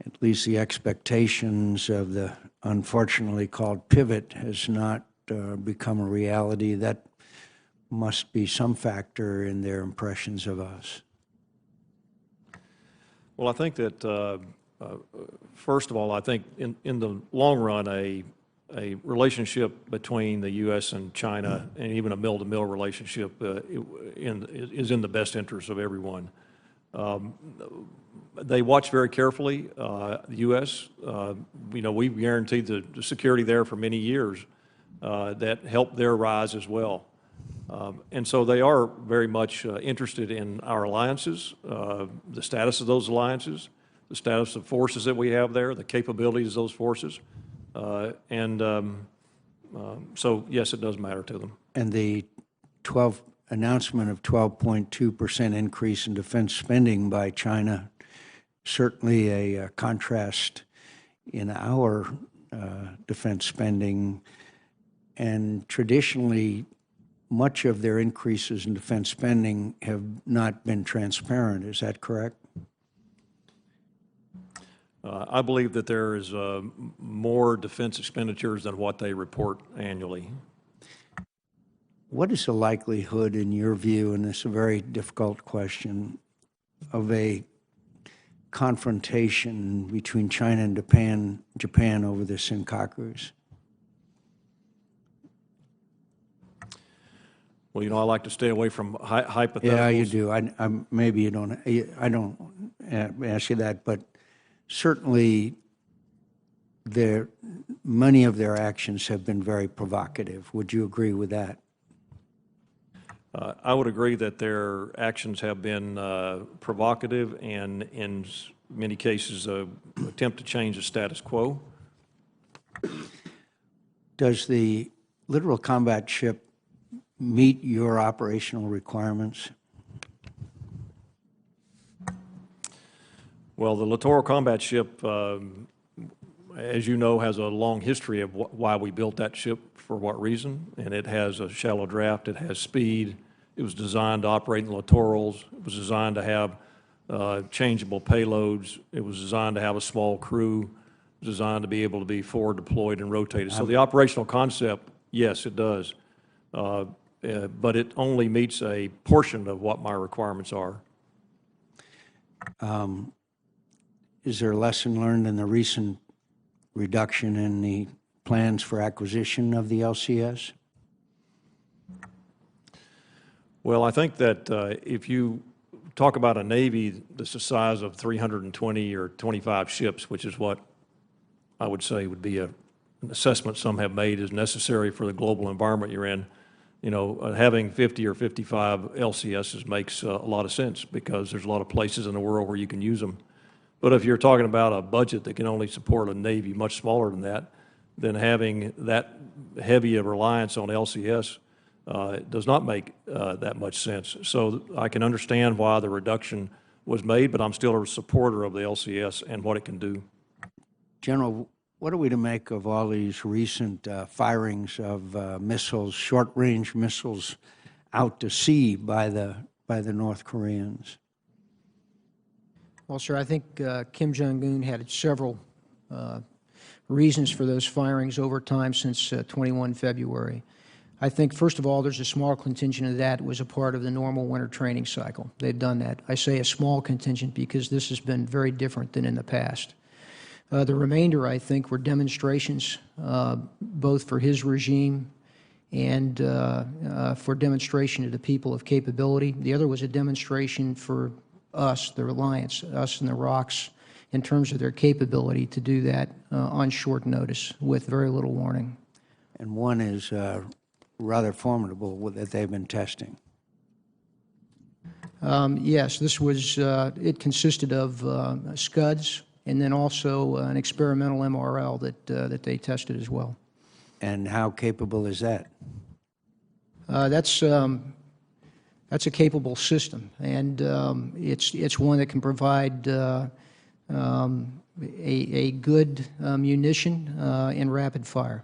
F: at least the expectations of the unfortunately called pivot has not become a reality, that must be some factor in their impressions of us.
C: Well, I think that, first of all, I think in the long run, a relationship between the U.S. and China, and even a mill-to-mill relationship, is in the best interest of everyone. They watch very carefully the U.S. We've guaranteed the security there for many years that helped their rise as well. And so they are very much interested in our alliances, the status of those alliances, the status of forces that we have there, the capabilities of those forces. So, yes, it does matter to them.
F: And the announcement of 12.2% increase in defense spending by China, certainly a contrast in our defense spending. And traditionally, much of their increases in defense spending have not been transparent. Is that correct?
C: I believe that there is more defense expenditures than what they report annually.
F: What is the likelihood, in your view, and this is a very difficult question, of a confrontation between China and Japan over the Senkakus?
C: Well, I like to stay away from hypotheticals.
F: Yeah, you do. Maybe you don't. I don't ask you that, but certainly, many of their actions have been very provocative. Would you agree with that?
C: I would agree that their actions have been provocative and, in many cases, attempt to change the status quo.
F: Does the littoral combat ship meet your operational requirements?
C: Well, the littoral combat ship, as you know, has a long history of why we built that ship, for what reason, and it has a shallow draft, it has speed, it was designed to operate in littorals, it was designed to have changeable payloads, it was designed to have a small crew, it was designed to be able to be forward deployed and rotated. So the operational concept, yes, it does, but it only meets a portion of what my requirements are.
F: Is there a lesson learned in the recent reduction in the plans for acquisition of the LCS?
C: Well, I think that if you talk about a Navy that's the size of 320 or 25 ships, which is what I would say would be an assessment some have made is necessary for the global environment you're in, having 50 or 55 LCSs makes a lot of sense because there's a lot of places in the world where you can use them. But if you're talking about a budget that can only support a Navy much smaller than that, then having that heavy a reliance on LCS does not make that much sense. So I can understand why the reduction was made, but I'm still a supporter of the LCS and what it can do.
F: General, what are we to make of all these recent firings of missiles, short-range missiles, out to sea by the North Koreans?
D: Well, sir, I think Kim Jong-un had several reasons for those firings over time since 21 February. I think, first of all, there's a small contingent of that was a part of the normal winter training cycle. They've done that. I say a small contingent because this has been very different than in the past. The remainder, I think, were demonstrations, both for his regime and for demonstration to the people of capability. The other was a demonstration for us, the alliance, us and the ROCs, in terms of their capability to do that on short notice with very little warning.
F: And one is rather formidable that they've been testing.
D: Yes, this was, it consisted of SCUDs and then also an experimental MRL that they tested as well.
F: And how capable is that?
D: That's a capable system, and it's one that can provide a good munition in rapid fire.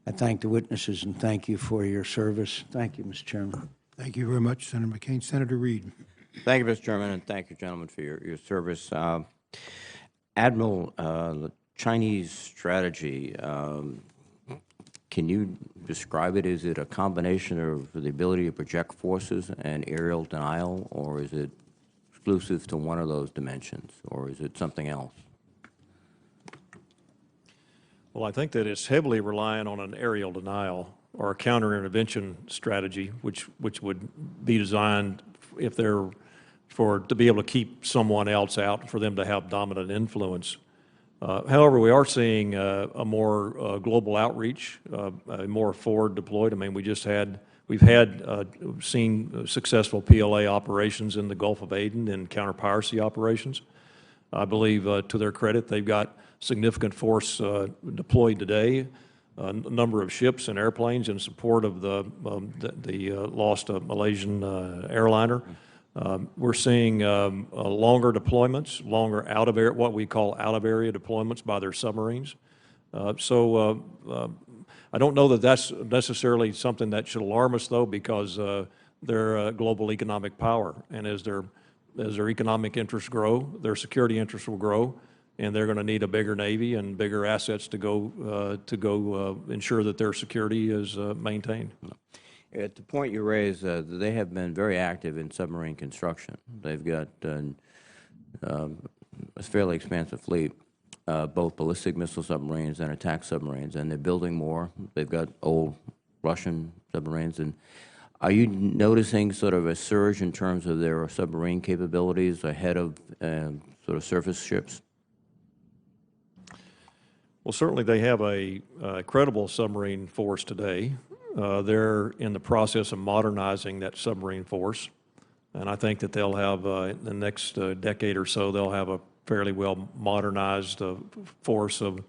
F: I thank the witnesses and thank you for your service. Thank you, Mr. Chairman.
A: Thank you very much, Senator McCain. Senator Reed.
G: Thank you, Mr. Chairman, and thank you, gentlemen, for your service. Admiral, the Chinese strategy, can you describe it? Is it a combination of the ability to project forces and aerial denial, or is it exclusive to one of those dimensions, or is it something else?
C: Well, I think that it's heavily reliant on an aerial denial or a counter-intervention strategy, which would be designed if they're to be able to keep someone else out, for them to have dominant influence. However, we are seeing a more global outreach, a more forward deployed. I mean, we've seen successful PLA operations in the Gulf of Aden and counter-piracy operations. I believe, to their credit, they've got significant force deployed today, a number of ships and airplanes in support of the lost Malaysian airliner. We're seeing longer deployments, longer what we call out-of-area deployments by their submarines. I don't know that that's necessarily something that should alarm us, though, because they're a global economic power, and as their economic interests grow, their security interests will grow, and they're going to need a bigger Navy and bigger assets to go ensure that their security is maintained.
G: At the point you raised, they have been very active in submarine construction. They've got a fairly expansive fleet, both ballistic missile submarines and attack submarines, and they're building more. They've got old Russian submarines. And are you noticing sort of a surge in terms of their submarine capabilities ahead of sort of surface ships?
C: Well, certainly they have a credible submarine force today. They're in the process of modernizing that submarine force, and I think that they'll have, in the next decade or so, they'll have a fairly well modernized force of,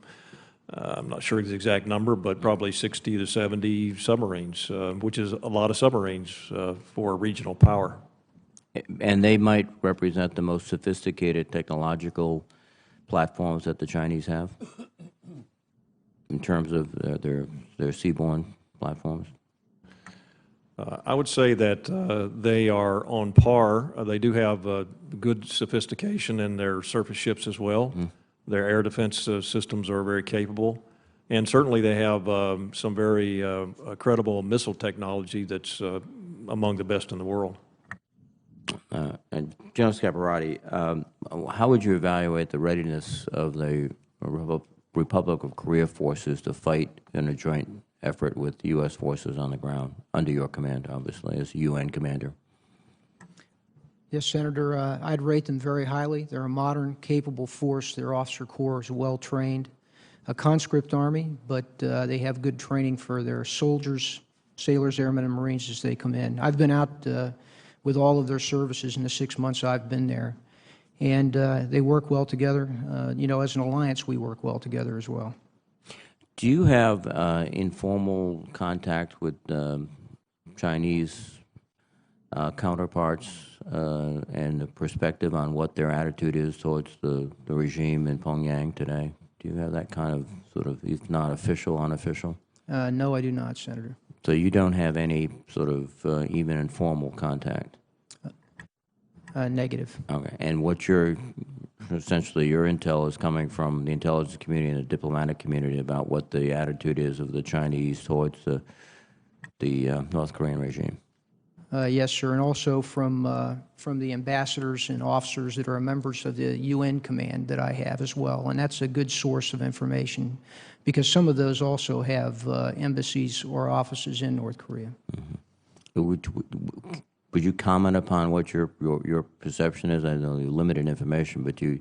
C: I'm not sure the exact number, but probably 60 to 70 submarines, which is a lot of submarines for regional power.
G: And they might represent the most sophisticated technological platforms that the Chinese have in terms of their seaborne platforms?
C: I would say that they are on par. They do have good sophistication in their surface ships as well. Their air defense systems are very capable. And certainly they have some very credible missile technology that's among the best in the world.
G: And General Scaparrotti, how would you evaluate the readiness of the Republic of Korea forces to fight in a joint effort with U.S. forces on the ground, under your command, obviously, as UN commander?
D: Yes, Senator, I'd rate them very highly. They're a modern, capable force. Their officer corps is well-trained. A conscript army, but they have good training for their soldiers, sailors, airmen, and Marines as they come in. I've been out with all of their services in the 6 months I've been there, and they work well together. You know, as an alliance, we work well together as well.
G: Do you have informal contact with Chinese counterparts and the perspective on what their attitude is towards the regime in Pyongyang today? Do you have that kind of sort of, if not official, unofficial?
D: No, I do not, Senator.
G: So you don't have any sort of even informal contact?
D: Negative.
G: Okay. And what essentially your intel is coming from the intelligence community and the diplomatic community about what the attitude is of the Chinese towards the North Korean regime?
D: Yes, sir, and also from the ambassadors and officers that are members of the UN command that I have as well, and that's a good source of information because some of those also have embassies or offices in North Korea.
G: Would you comment upon what your perception is? I know you limited information, but do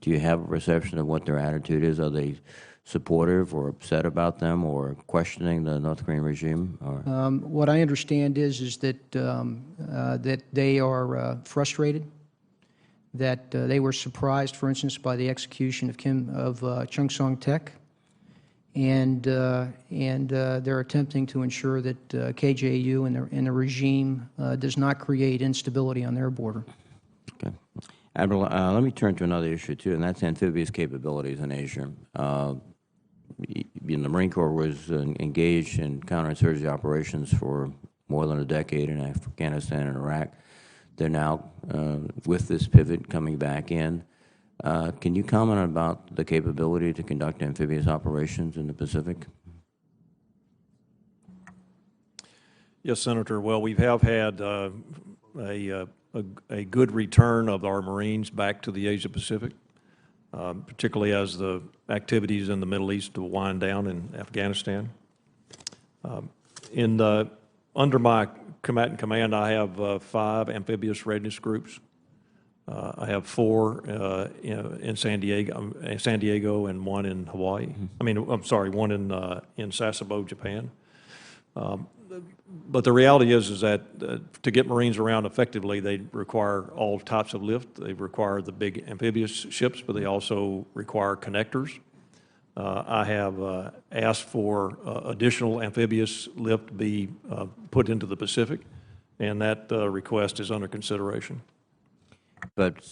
G: Do you have a perception of what their attitude is? Are they supportive or upset about them or questioning the North Korean regime? Or
D: What I understand is that that they are frustrated, that they were surprised, for instance, by the execution of Chung Song-Tek, and they're attempting to ensure that KJU and the regime does not create instability on their border.
G: Okay. Admiral, let me turn to another issue, too, and that's amphibious capabilities in Asia. The Marine Corps was engaged in counterinsurgency operations for more than a decade in Afghanistan and Iraq. They're now, with this pivot, coming back in. Can you comment about the capability to conduct amphibious operations in the Pacific?
C: Yes, Senator. Well, we have had a good return of our Marines back to the Asia Pacific, particularly as the activities in the Middle East will wind down in Afghanistan. Under my combatant command, I have 5 amphibious readiness groups. I have 4 in San Diego, and 1 in Hawaii. I mean, I'm sorry, 1 in Sasebo, Japan. But the reality is that to get Marines around effectively, they require all types of lift. They require the big amphibious ships, but they also require connectors. I have asked for additional amphibious lift to be put into the Pacific, and that request is under consideration.
G: But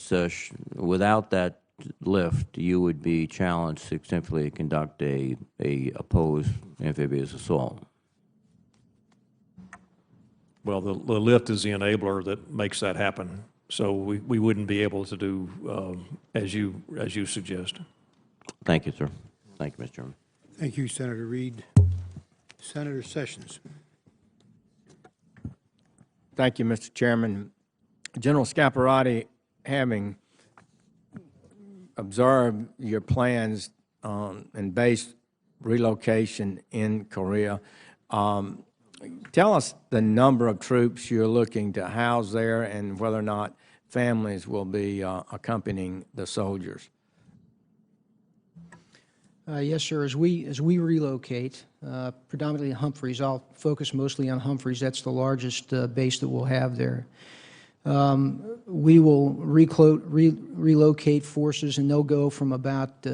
G: without that lift, you would be challenged to simply conduct a opposed amphibious assault.
C: Well, the lift is the enabler that makes that happen. So we wouldn't be able to do as you suggest.
G: Thank you, sir. Thank you, Mr. Chairman.
A: Thank you, Senator Reed. Senator Sessions.
H: Thank you, Mr. Chairman. General Scaparrotti, having observed your plans and base relocation in Korea, tell us the number of troops you're looking to house there and whether or not families will be accompanying the soldiers.
D: Yes, sir. As we relocate, predominantly Humphreys, I'll focus mostly on Humphreys. That's the largest base that we'll have there. We will relocate forces, and they'll go from about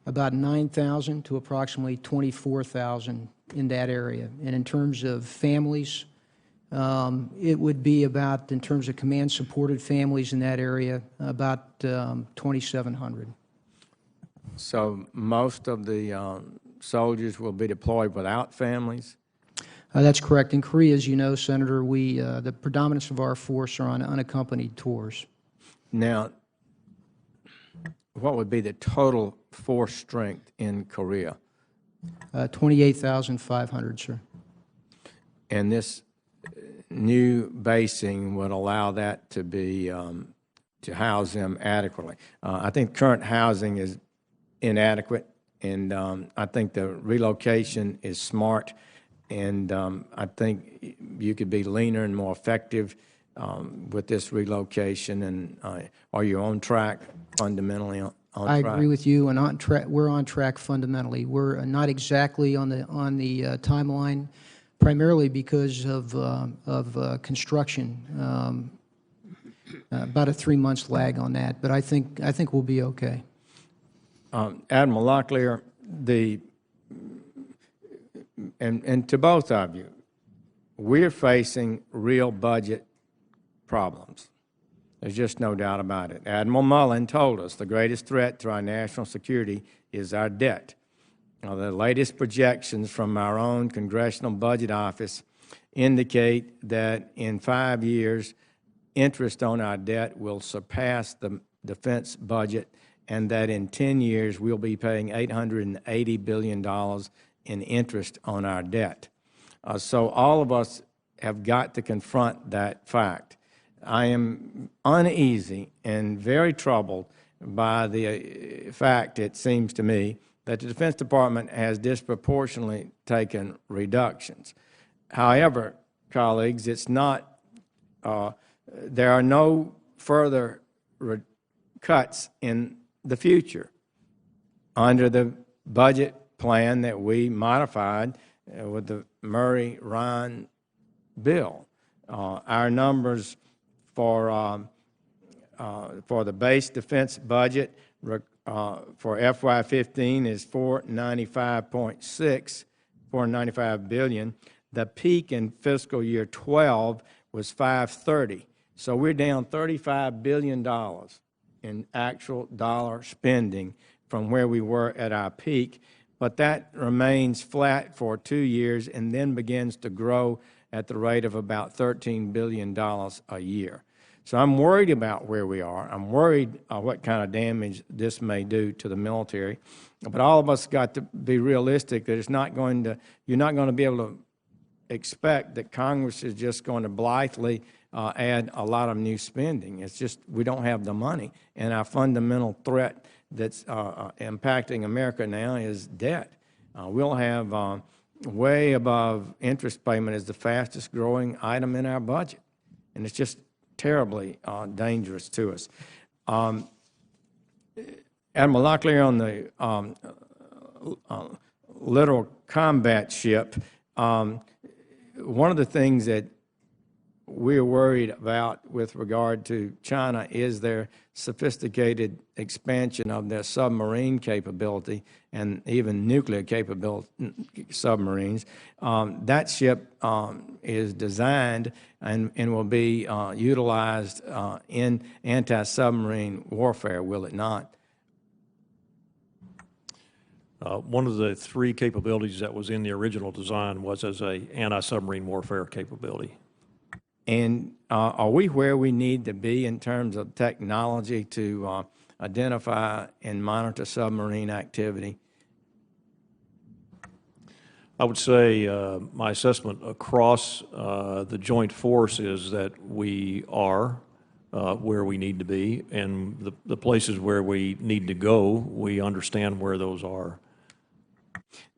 D: 9,000 to approximately 24,000 in that area. And in terms of families, it would be about, in terms of command-supported families in that area, about 2,700.
H: So most of the soldiers will be deployed without families?
D: That's correct. In Korea, as you know, Senator, the predominance of our force are on unaccompanied tours.
H: Now, what would be the total force strength in Korea?
D: 28,500, sir.
H: And this new basing would allow that to be to house them adequately. I think current housing is inadequate, and I think the relocation is smart, and I think you could be leaner and more effective with this relocation. And are you on track fundamentally? I
D: agree with you, and we're on track fundamentally. We're not exactly on the timeline, primarily because of construction. About a 3 months lag on that, but I think we'll be okay.
H: Admiral Locklear, and to both of you, we're facing real budget problems. There's just no doubt about it. Admiral Mullen told us the greatest threat to our national security is our debt. Now, the latest projections from our own Congressional Budget Office indicate that in 5 years, interest on our debt will surpass the defense budget, and that in 10 years, we'll be paying $880 billion in interest on our debt. So all of us have got to confront that fact. I am uneasy and very troubled by the fact, it seems to me, that the Defense Department has disproportionately taken reductions. However, colleagues, it's not, there are no further cuts in the future under the budget plan that we modified with the Murray-Ryan bill. Our numbers for the base defense budget for FY15 is $495 billion. The peak in fiscal year 12 was $530. So we're down $35 billion in actual dollar spending from where we were at our peak, but that remains flat for 2 years and then begins to grow at the rate of about $13 billion a year. So I'm worried about where we are. I'm worried what kind of damage this may do to the military. But all of us got to be realistic that it's not going to, you're not going to be able to expect that Congress is just going to blithely add a lot of new spending. It's just we don't have the money. And our fundamental threat that's impacting America now is debt. We'll have way above interest payment is the fastest growing item in our budget. And it's just terribly dangerous to us. Admiral Locklear, on the littoral combat ship, one of the things that we're worried about with regard to China is their sophisticated expansion of their submarine capability and even nuclear capability submarines. That ship is designed and will be utilized in anti-submarine warfare, will it not?
C: One of the three capabilities that was in the original design was as a anti-submarine warfare capability.
H: And are we where we need to be in terms of technology to identify and monitor submarine activity?
C: I would say my assessment across the joint force is that we are where we need to be, and the places where we need to go, we understand where those are.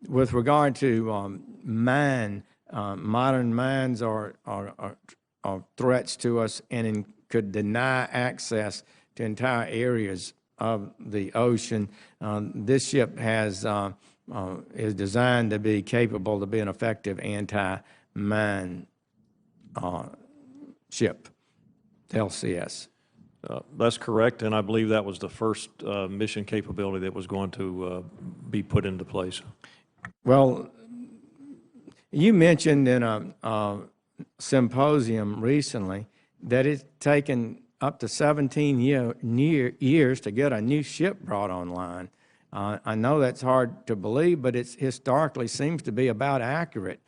H: With regard to modern mines are threats to us and could deny access to entire areas of the ocean. This ship is designed to be capable to be an effective anti-mine ship, LCS.
C: That's correct, and I believe that was the first mission capability that was going to be put into place.
H: Well, you mentioned in a symposium recently that it's taken up to 17 years to get a new ship brought online. I know that's hard to believe, but it historically seems to be about accurate.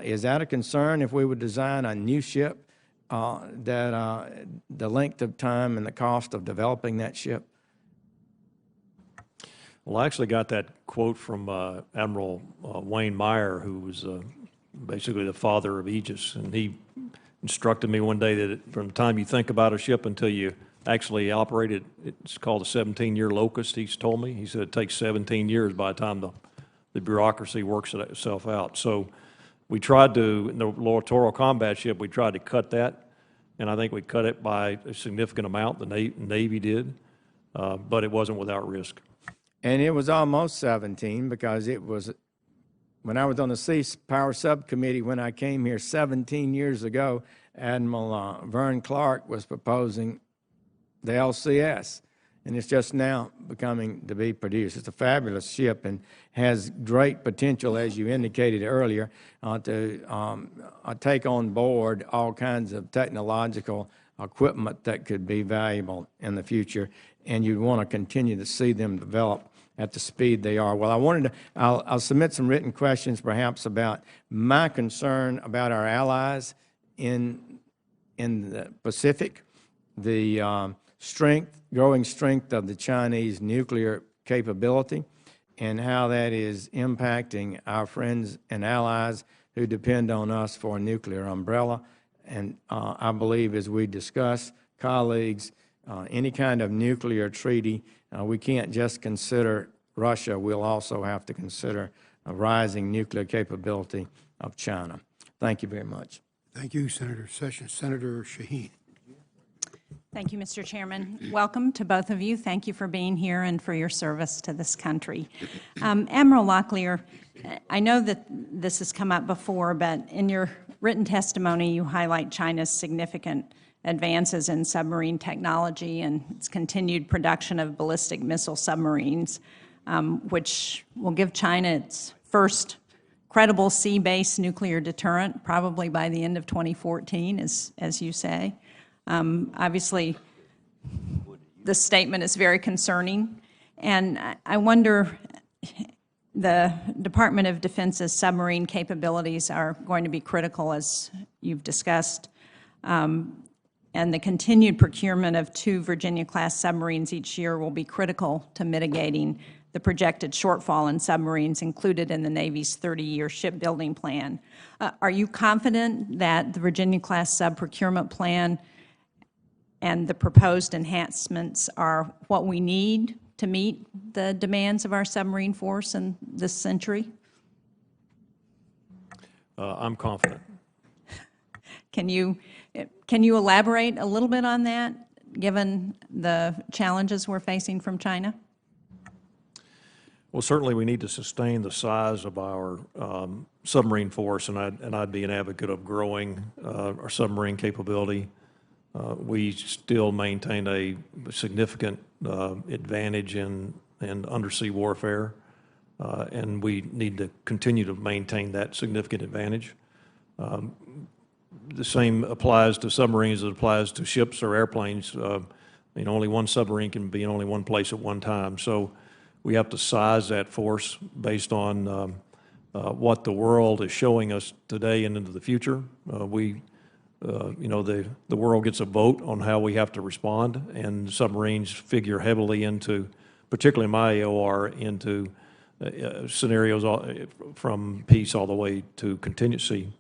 H: Is that a concern if we would design a new ship, that the length of time and the cost of developing that ship?
C: Well, I actually got that quote from Admiral Wayne Meyer, who was basically the father of Aegis, and he instructed me one day that from the time you think about a ship until you actually operate it, it's called a 17-year locust, he's told me. He said it takes 17 years by the time the bureaucracy works itself out. So we tried to, in the littoral combat ship, we tried to cut that, and I think we cut it by a significant amount, the Navy did, but it wasn't without risk.
H: And it was almost 17 because it was, when I was on the Sea Power Subcommittee when I came here 17 years ago, Admiral Vern Clark was proposing the LCS, and it's just now becoming to be produced. It's a fabulous ship and has great potential, as you indicated earlier, to take on board all kinds of technological equipment that could be valuable in the future, and you'd want to continue to see them develop at the speed they are. Well, I'll submit some written questions perhaps about my concern about our allies in the Pacific, the growing strength of the Chinese nuclear capability, and how that is impacting our friends and allies who depend on us for a nuclear umbrella. And I believe, as we discuss, colleagues, any kind of nuclear treaty, we can't just consider Russia. We'll also have to consider a rising nuclear capability of China. Thank you very much.
A: Thank you, Senator Sessions. Senator Shaheen.
I: Thank you, Mr. Chairman. Welcome to both of you. Thank you for being here and for your service to this country. Admiral Locklear, I know that this has come up before, but in your written testimony, you highlight China's significant advances in submarine technology and its continued production of ballistic missile submarines, which will give China its first credible sea-based nuclear deterrent, probably by the end of 2014, as you say. Obviously, this statement is very concerning, and I wonder, the Department of Defense's submarine capabilities are going to be critical, as you've discussed, and the continued procurement of 2 Virginia-class submarines each year will be critical to mitigating the projected shortfall in submarines included in the Navy's 30-year shipbuilding plan. Are you confident that the Virginia-class sub-procurement plan and the proposed enhancements are what we need to meet the demands of our submarine force in this century?
C: I'm confident.
I: Can you elaborate a little bit on that, given the challenges we're facing from China?
C: Well, certainly we need to sustain the size of our submarine force, and I'd be an advocate of growing our submarine capability. We still maintain a significant advantage in undersea warfare, and we need to continue to maintain that significant advantage. The same applies to submarines as it applies to ships or airplanes. Only one submarine can be in only one place at one time. So we have to size that force based on what the world is showing us today and into the future. The world gets a vote on how we have to respond, and submarines figure heavily into, particularly my AOR, into scenarios from peace all the way to contingency.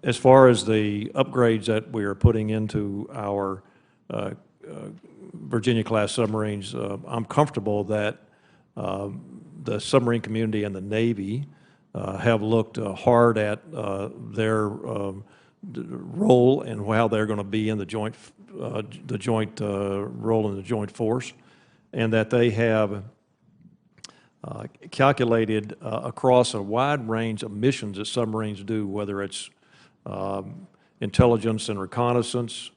C: As far as the upgrades that we are putting into our Virginia-class submarines, I'm comfortable that the submarine community and the Navy have looked hard at their role and how they're going to be in the joint role in the joint force, and that they have calculated across a wide range of missions that submarines do, whether it's intelligence and reconnaissance,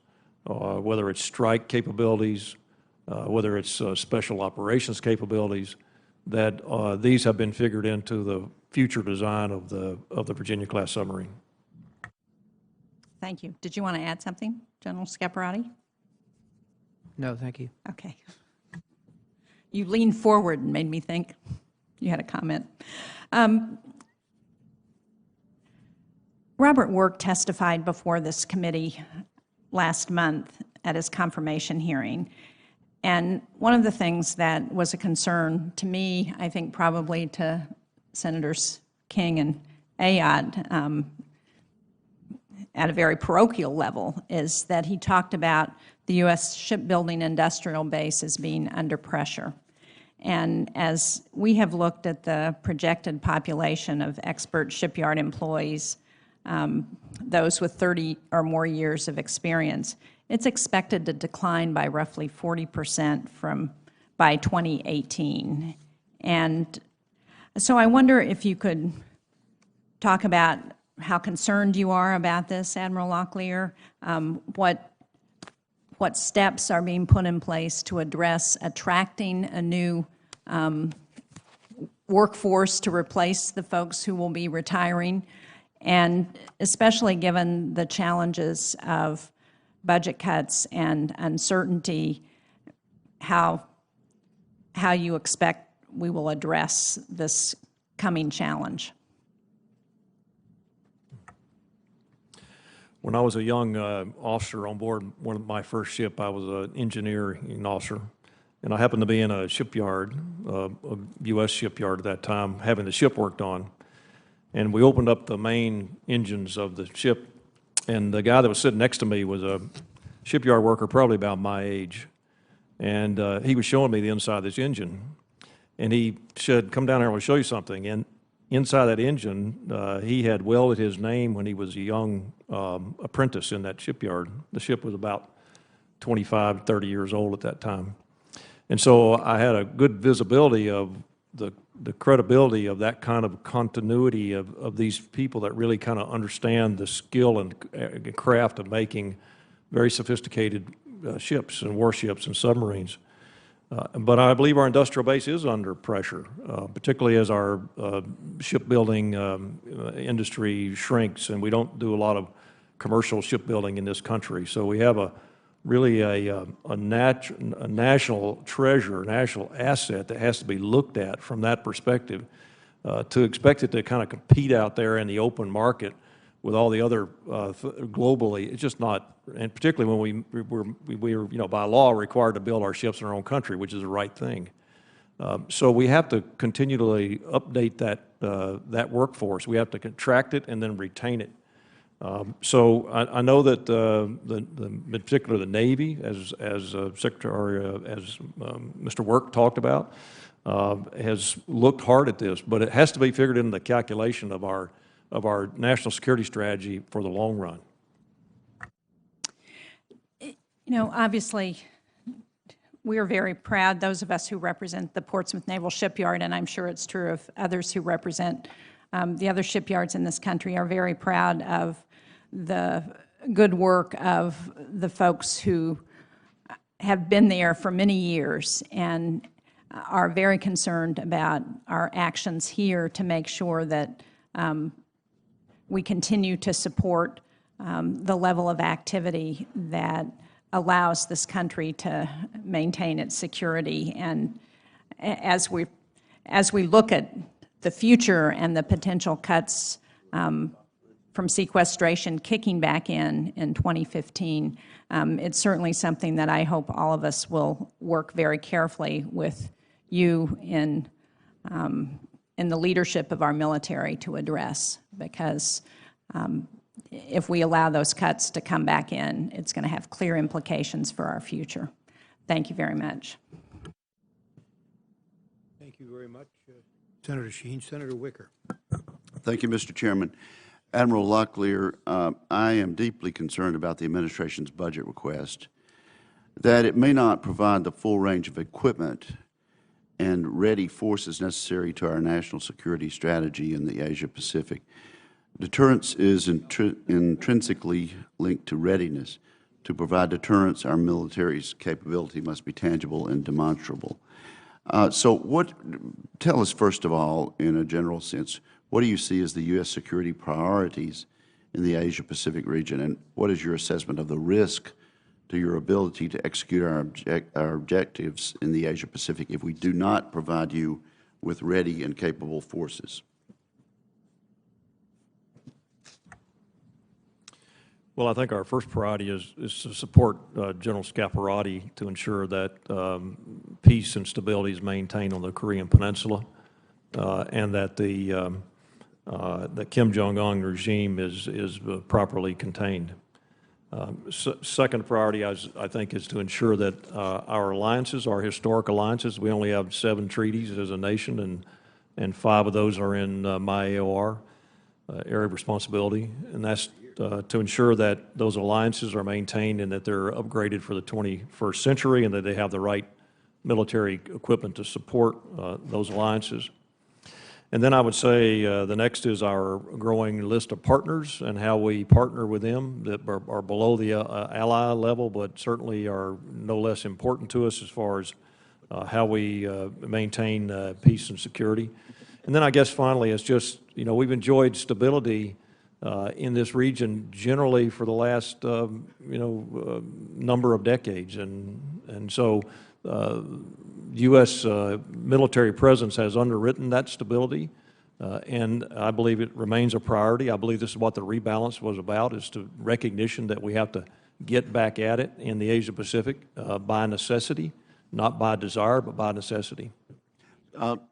C: whether it's strike capabilities, whether it's special operations capabilities, that these have been figured into the future design of the Virginia-class submarine.
I: Thank you. Did you want to add something, General Scaparrotti?
D: No, thank you.
I: Okay. You leaned forward and made me think you had a comment. Robert Work testified before this committee last month at his confirmation hearing. And one of the things that was a concern to me, I think probably to Senators King and Ayotte, at a very parochial level, is that he talked about the U.S. shipbuilding industrial base as being under pressure. And as we have looked at the projected population of expert shipyard employees, those with 30 or more years of experience, it's expected to decline by roughly 40% by 2018. And so I wonder if you could talk about how concerned you are about this, Admiral Locklear, what steps are being put in place to address attracting a new workforce to replace the folks who will be retiring, and especially given the challenges of budget cuts and uncertainty, how you expect we will address this coming challenge.
C: When I was a young officer on board one of my first ship, I was an engineering officer, and I happened to be in a shipyard, a U.S. shipyard at that time, having the ship worked on. And we opened up the main engines of the ship, and the guy that was sitting next to me was a shipyard worker probably about my age. And he was showing me the inside of this engine. And he said, "Come down here, I want to show you something." And inside that engine, he had welded his name when he was a young apprentice in that shipyard. The ship was about 25, 30 years old at that time. And so I had a good visibility of the credibility of that kind of continuity of these people that really kind of understand the skill and craft of making very sophisticated ships and warships and submarines. But I believe our industrial base is under pressure, particularly as our shipbuilding industry shrinks, and we don't do a lot of commercial shipbuilding in this country. So we have really a national treasure, a national asset that has to be looked at from that perspective. To expect it to kind of compete out there in the open market with all the other globally, it's just not, and particularly when we're by law required to build our ships in our own country, which is the right thing. So we have to continually update that workforce. We have to contract it and then retain it. So I know that in particular the Navy, as Mr. Work talked about, has looked hard at this, but it has to be figured into the calculation of our national security strategy for the long run.
I: Obviously, we are very proud, those of us who represent the Portsmouth Naval Shipyard, and I'm sure it's true of others who represent the other shipyards in this country, are very proud of the good work of the folks who have been there for many years and are very concerned about our actions here to make sure that we continue to support the level of activity that allows this country to maintain its security. And as we look at the future and the potential cuts from sequestration kicking back in 2015, it's certainly something that I hope all of us will work very carefully with you in the leadership of our military to address, because if we allow those cuts to come back in, it's going to have clear implications for our future. Thank you very much.
A: Thank you very much, Senator Sheen. Senator Wicker.
J: Thank you, Mr. Chairman. Admiral Locklear, I am deeply concerned about the administration's budget request, that it may not provide the full range of equipment and ready forces necessary to our national security strategy in the Asia-Pacific. Deterrence is intrinsically linked to readiness. To provide deterrence, our military's capability must be tangible and demonstrable. Tell us, first of all, in a general sense, what do you see as the U.S. security priorities in the Asia-Pacific region, and what is your assessment of the risk to your ability to execute our objectives in the Asia-Pacific if we do not provide you with ready and capable forces?
C: Well, I think our first priority is to support General Scaparrotti to ensure that peace and stability is maintained on the Korean Peninsula, and that the Kim Jong-un regime is properly contained. Second priority, I think, is to ensure that our alliances, our historic alliances, we only have 7 treaties as a nation, and 5 of those are in my AOR area of responsibility, and that's to ensure that those alliances are maintained and that they're upgraded for the 21st century and that they have the right military equipment to support those alliances. And then I would say the next is our growing list of partners and how we partner with them that are below the ally level, but certainly are no less important to us as far as how we maintain peace and security. And then I guess finally, it's just, we've enjoyed stability in this region generally for the last, number of decades. And so U.S. military presence has underwritten that stability, and I believe it remains a priority. I believe this is what the rebalance was about, is to recognition that we have to get back at it in the Asia-Pacific by necessity, not by desire, but by necessity.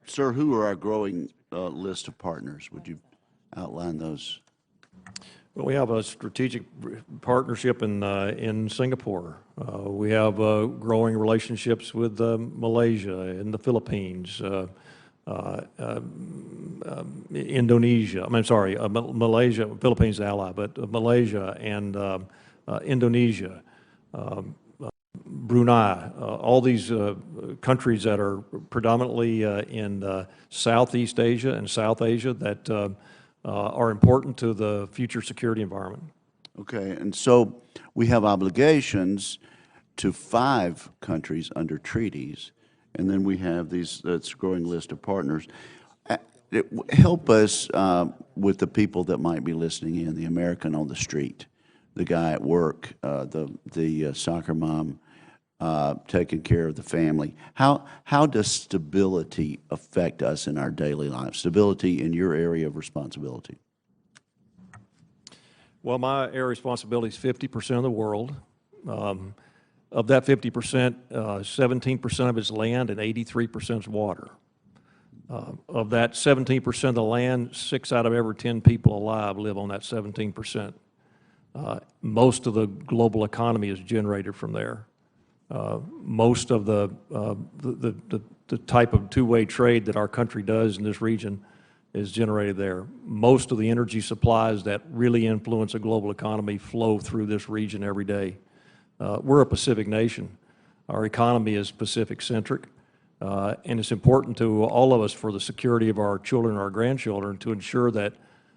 J: Sir, who are our growing list of partners? Would you outline those?
C: Well, we have a strategic partnership in Singapore. We have growing relationships with Malaysia and the Philippines, Indonesia. Malaysia, Philippines ally, but Malaysia and Indonesia. Brunei, all these countries that are predominantly in Southeast Asia and South Asia that are important to the future security environment.
J: Okay, and so we have obligations to 5 countries under treaties, and then we have that's growing list of partners. Help us with the people that might be listening in, the American on the street, the guy at work, the soccer mom taking care of the family. How does stability affect us in our daily lives? Stability in your area of responsibility.
C: Well, my area of responsibility is 50% of the world. Of that 50%, 17% of it is land and 83% is water. Of that 17% of the land, 6 out of every 10 people alive live on that 17%. Most of the global economy is generated from there. Most of the type of two-way trade that our country does in this region is generated there. Most of the energy supplies that really influence a global economy flow through this region every day. We're a Pacific nation. Our economy is Pacific-centric, and it's important to all of us for the security of our children and our grandchildren to ensure that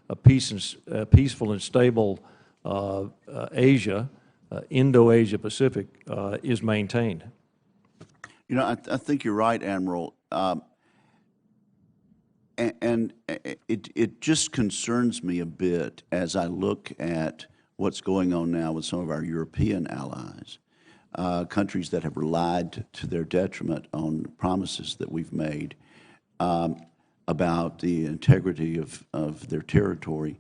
C: a peaceful and stable Asia, Indo-Asia Pacific, is maintained.
J: You know, I think you're right, Admiral. And it just concerns me a bit as I look at what's going on now with some of our European allies, countries that have relied to their detriment on promises that we've made about the integrity of their territory.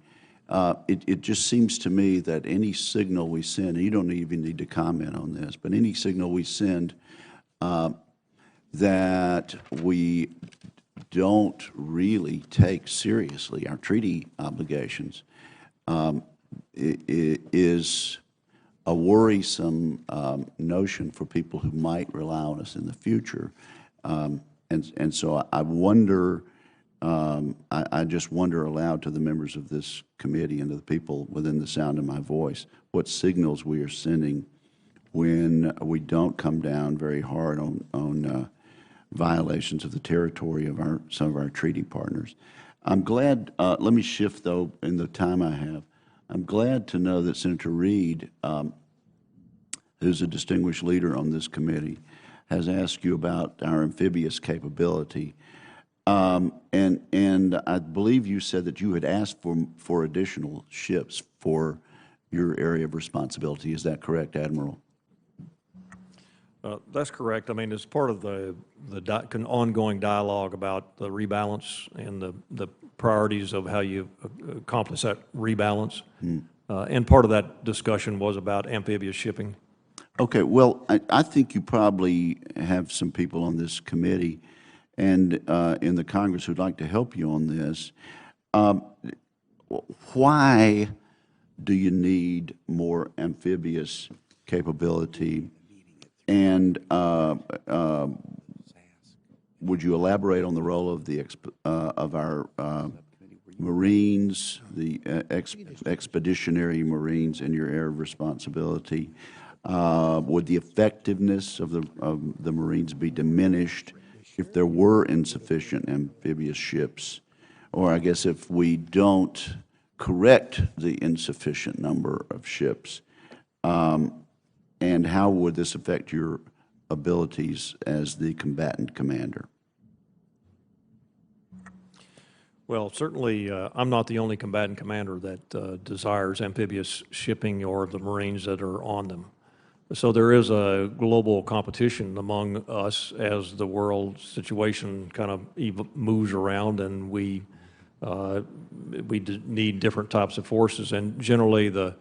J: It just seems to me that any signal we send, and you don't even need to comment on this, but any signal we send that we don't really take seriously our treaty obligations is a worrisome notion for people who might rely on us in the future. And so I wonder, I just wonder aloud to the members of this committee and to the people within the sound of my voice, what signals we are sending when we don't come down very hard on violations of the territory of some of our treaty partners. I'm glad, let me shift though in the time I have, I'm glad to know that Senator Reid, who's a distinguished leader on this committee, has asked you about our amphibious capability. And I believe you said that you had asked for additional ships for your area of responsibility. Is that correct, Admiral?
C: That's correct. I mean, as part of the ongoing dialogue about the rebalance and the priorities of how you accomplish that rebalance, and part of that discussion was about amphibious shipping.
J: Okay, well, I think you probably have some people on this committee and in the Congress who'd like to help you on this. Why do you need more amphibious capability? And would you elaborate on the role of our Marines, the expeditionary Marines in your area of responsibility? Would the effectiveness of the Marines be diminished if there were insufficient amphibious ships? Or I guess if we don't correct the insufficient number of ships, and how would this affect your abilities as the combatant commander?
C: Well, certainly, I'm not the only combatant commander that desires amphibious shipping or the Marines that are on them. So there is a global competition among us as the world situation kind of moves around, and we need different types of forces. And generally, the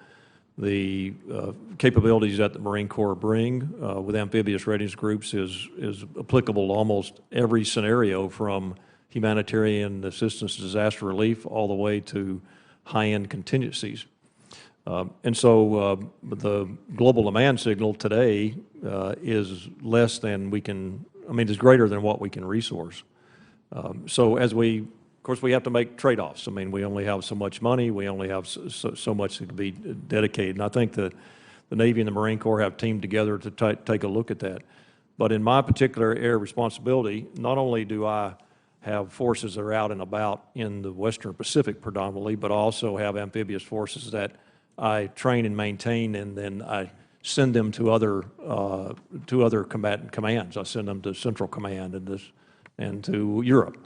C: capabilities that the Marine Corps bring with amphibious readiness groups is applicable to almost every scenario, from humanitarian assistance, disaster relief, all the way to high-end contingencies. And so the global demand signal today is less than we can, I mean, is greater than what we can resource. So as of course, we have to make trade-offs. I mean, we only have so much money, we only have so much that can be dedicated. And I think that the Navy and the Marine Corps have teamed together to take a look at that. But in my particular area of responsibility, not only do I have forces that are out and about in the Western Pacific predominantly, but I also have amphibious forces that I train and maintain, and then I send them to other combatant commands. I send them to Central Command and to Europe.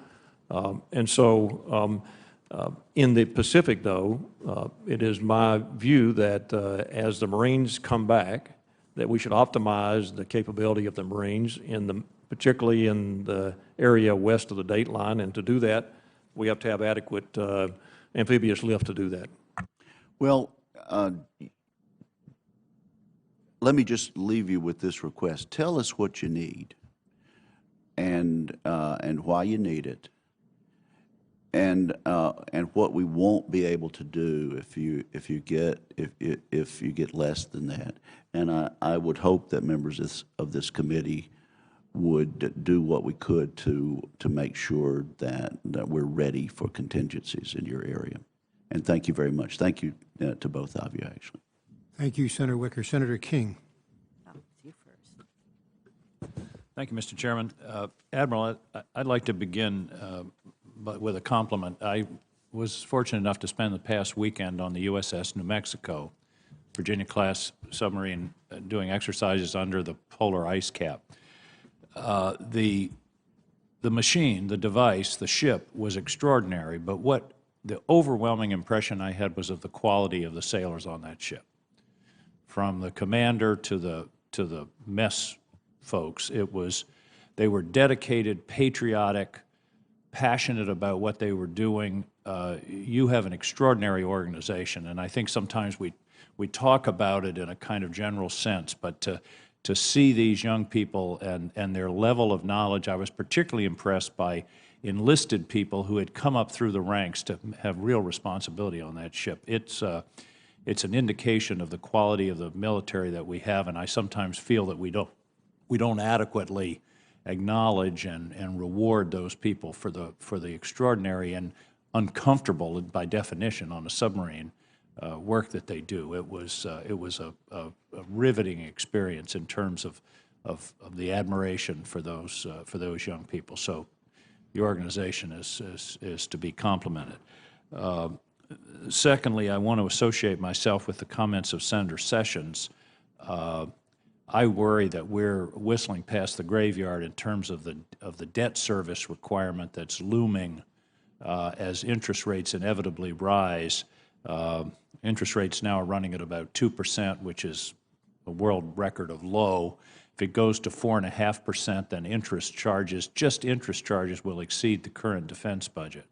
C: In the Pacific, though, it is my view that as the Marines come back, that we should optimize the capability of the Marines, particularly in the area west of the date line. And to do that, we have to have adequate amphibious lift to do that.
J: Well, let me just leave you with this request. Tell us what you need and why you need it, and what we won't be able to do if you get less than that. And I would hope that members of this committee would do what we could to make sure that we're ready for contingencies in your area. And thank you very much. Thank you to both of you, actually.
A: Thank you, Senator Wicker. Senator King.
K: Thank you, Mr. Chairman. Admiral, I'd like to begin with a compliment. I was fortunate enough to spend the past weekend on the USS New Mexico, Virginia-class submarine, doing exercises under the polar ice cap. The machine, the device, the ship was extraordinary, but what the overwhelming impression I had was of the quality of the sailors on that ship. From the commander to the mess folks, they were dedicated, patriotic, passionate about what they were doing. You have an extraordinary organization, and I think sometimes we talk about it in a kind of general sense, but to see these young people and their level of knowledge, I was particularly impressed by enlisted people who had come up through the ranks to have real responsibility on that ship. It's an indication of the quality of the military that we have, and I sometimes feel that we don't adequately acknowledge and reward those people for the extraordinary and uncomfortable, by definition, on a submarine work that they do. It was a riveting experience in terms of the admiration for those young people. So the organization is to be complimented. Secondly, I want to associate myself with the comments of Senator Sessions. I worry that we're whistling past the graveyard in terms of the debt service requirement that's looming as interest rates inevitably rise. Interest rates now are running at about 2%, which is a world record of low. If it goes to 4.5%, then just interest charges will exceed the current defense budget.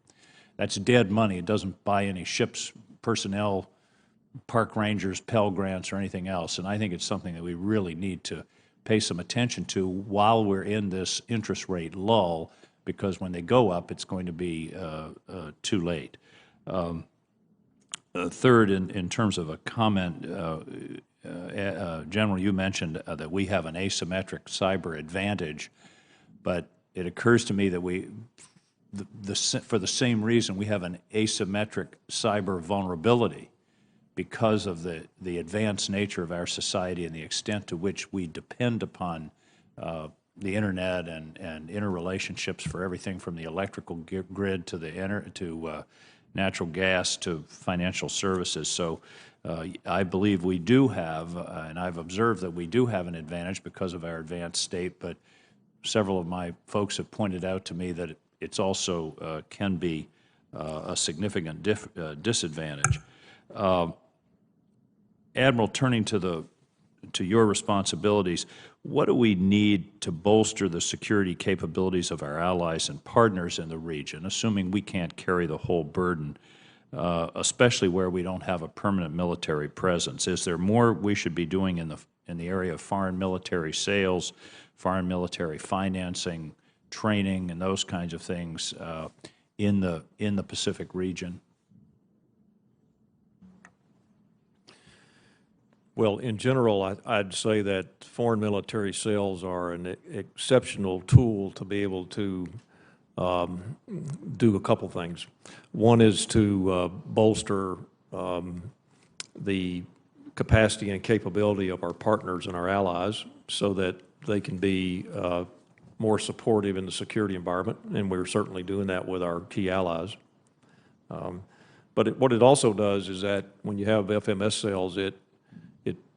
K: That's dead money. It doesn't buy any ships, personnel, park rangers, Pell Grants, or anything else. And I think it's something that we really need to pay some attention to while we're in this interest rate lull, because when they go up, it's going to be too late. Third, in terms of a comment, General, you mentioned that we have an asymmetric cyber advantage, but it occurs to me that for the same reason, we have an asymmetric cyber vulnerability because of the advanced nature of our society and the extent to which we depend upon the internet and interrelationships for everything from the electrical grid to natural gas to financial services. So I believe we do have, and I've observed that we do have an advantage because of our advanced state, but several of my folks have pointed out to me that it's also can be a significant disadvantage. Admiral, turning to your responsibilities, what do we need to bolster the security capabilities of our allies and partners in the region, assuming we can't carry the whole burden, especially where we don't have a permanent military presence? Is there more we should be doing in the area of foreign military sales, foreign military financing, training, and those kinds of things in the Pacific region?
C: Well, in general, I'd say that foreign military sales are an exceptional tool to be able to do a couple things. One is to bolster the capacity and capability of our partners and our allies so that they can be more supportive in the security environment, and we're certainly doing that with our key allies. But what it also does is that when you have FMS sales, it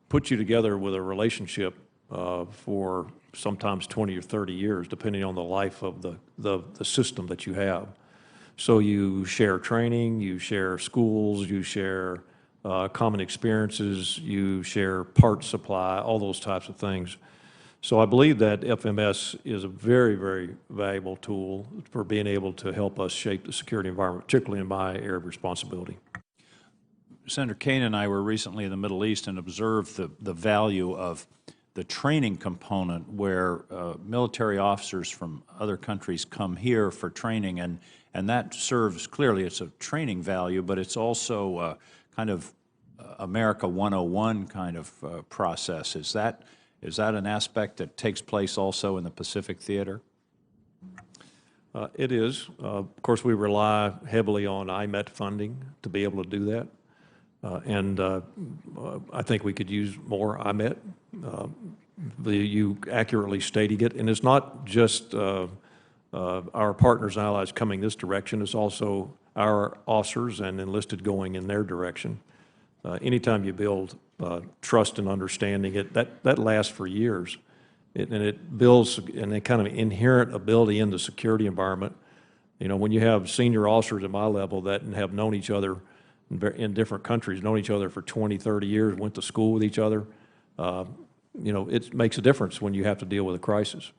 C: puts you together with a relationship for sometimes 20 or 30 years, depending on the life of the system that you have. So you share training, you share schools, you share common experiences, you share part supply, all those types of things. So I believe that FMS is a very, very valuable tool for being able to help us shape the security environment, particularly in my area of responsibility.
K: Senator Kaine and I were recently in the Middle East and observed the value of the training component where military officers from other countries come here for training, and that serves, clearly it's a training value, but it's also kind of America 101 kind of process. Is that an aspect that takes place also in the Pacific Theater?
C: It is. Of course, we rely heavily on IMET funding to be able to do that. And I think we could use more IMET. You accurately stating it. And it's not just our partners and allies coming this direction. It's also our officers and enlisted going in their direction. Anytime you build trust and understanding, that lasts for years. And it builds a kind of inherent ability in the security environment. You know, when you have senior officers at my level that have known each other in different countries, known each other for 20, 30 years, went to school with each other, you know, it makes a difference when you have to deal with a crisis.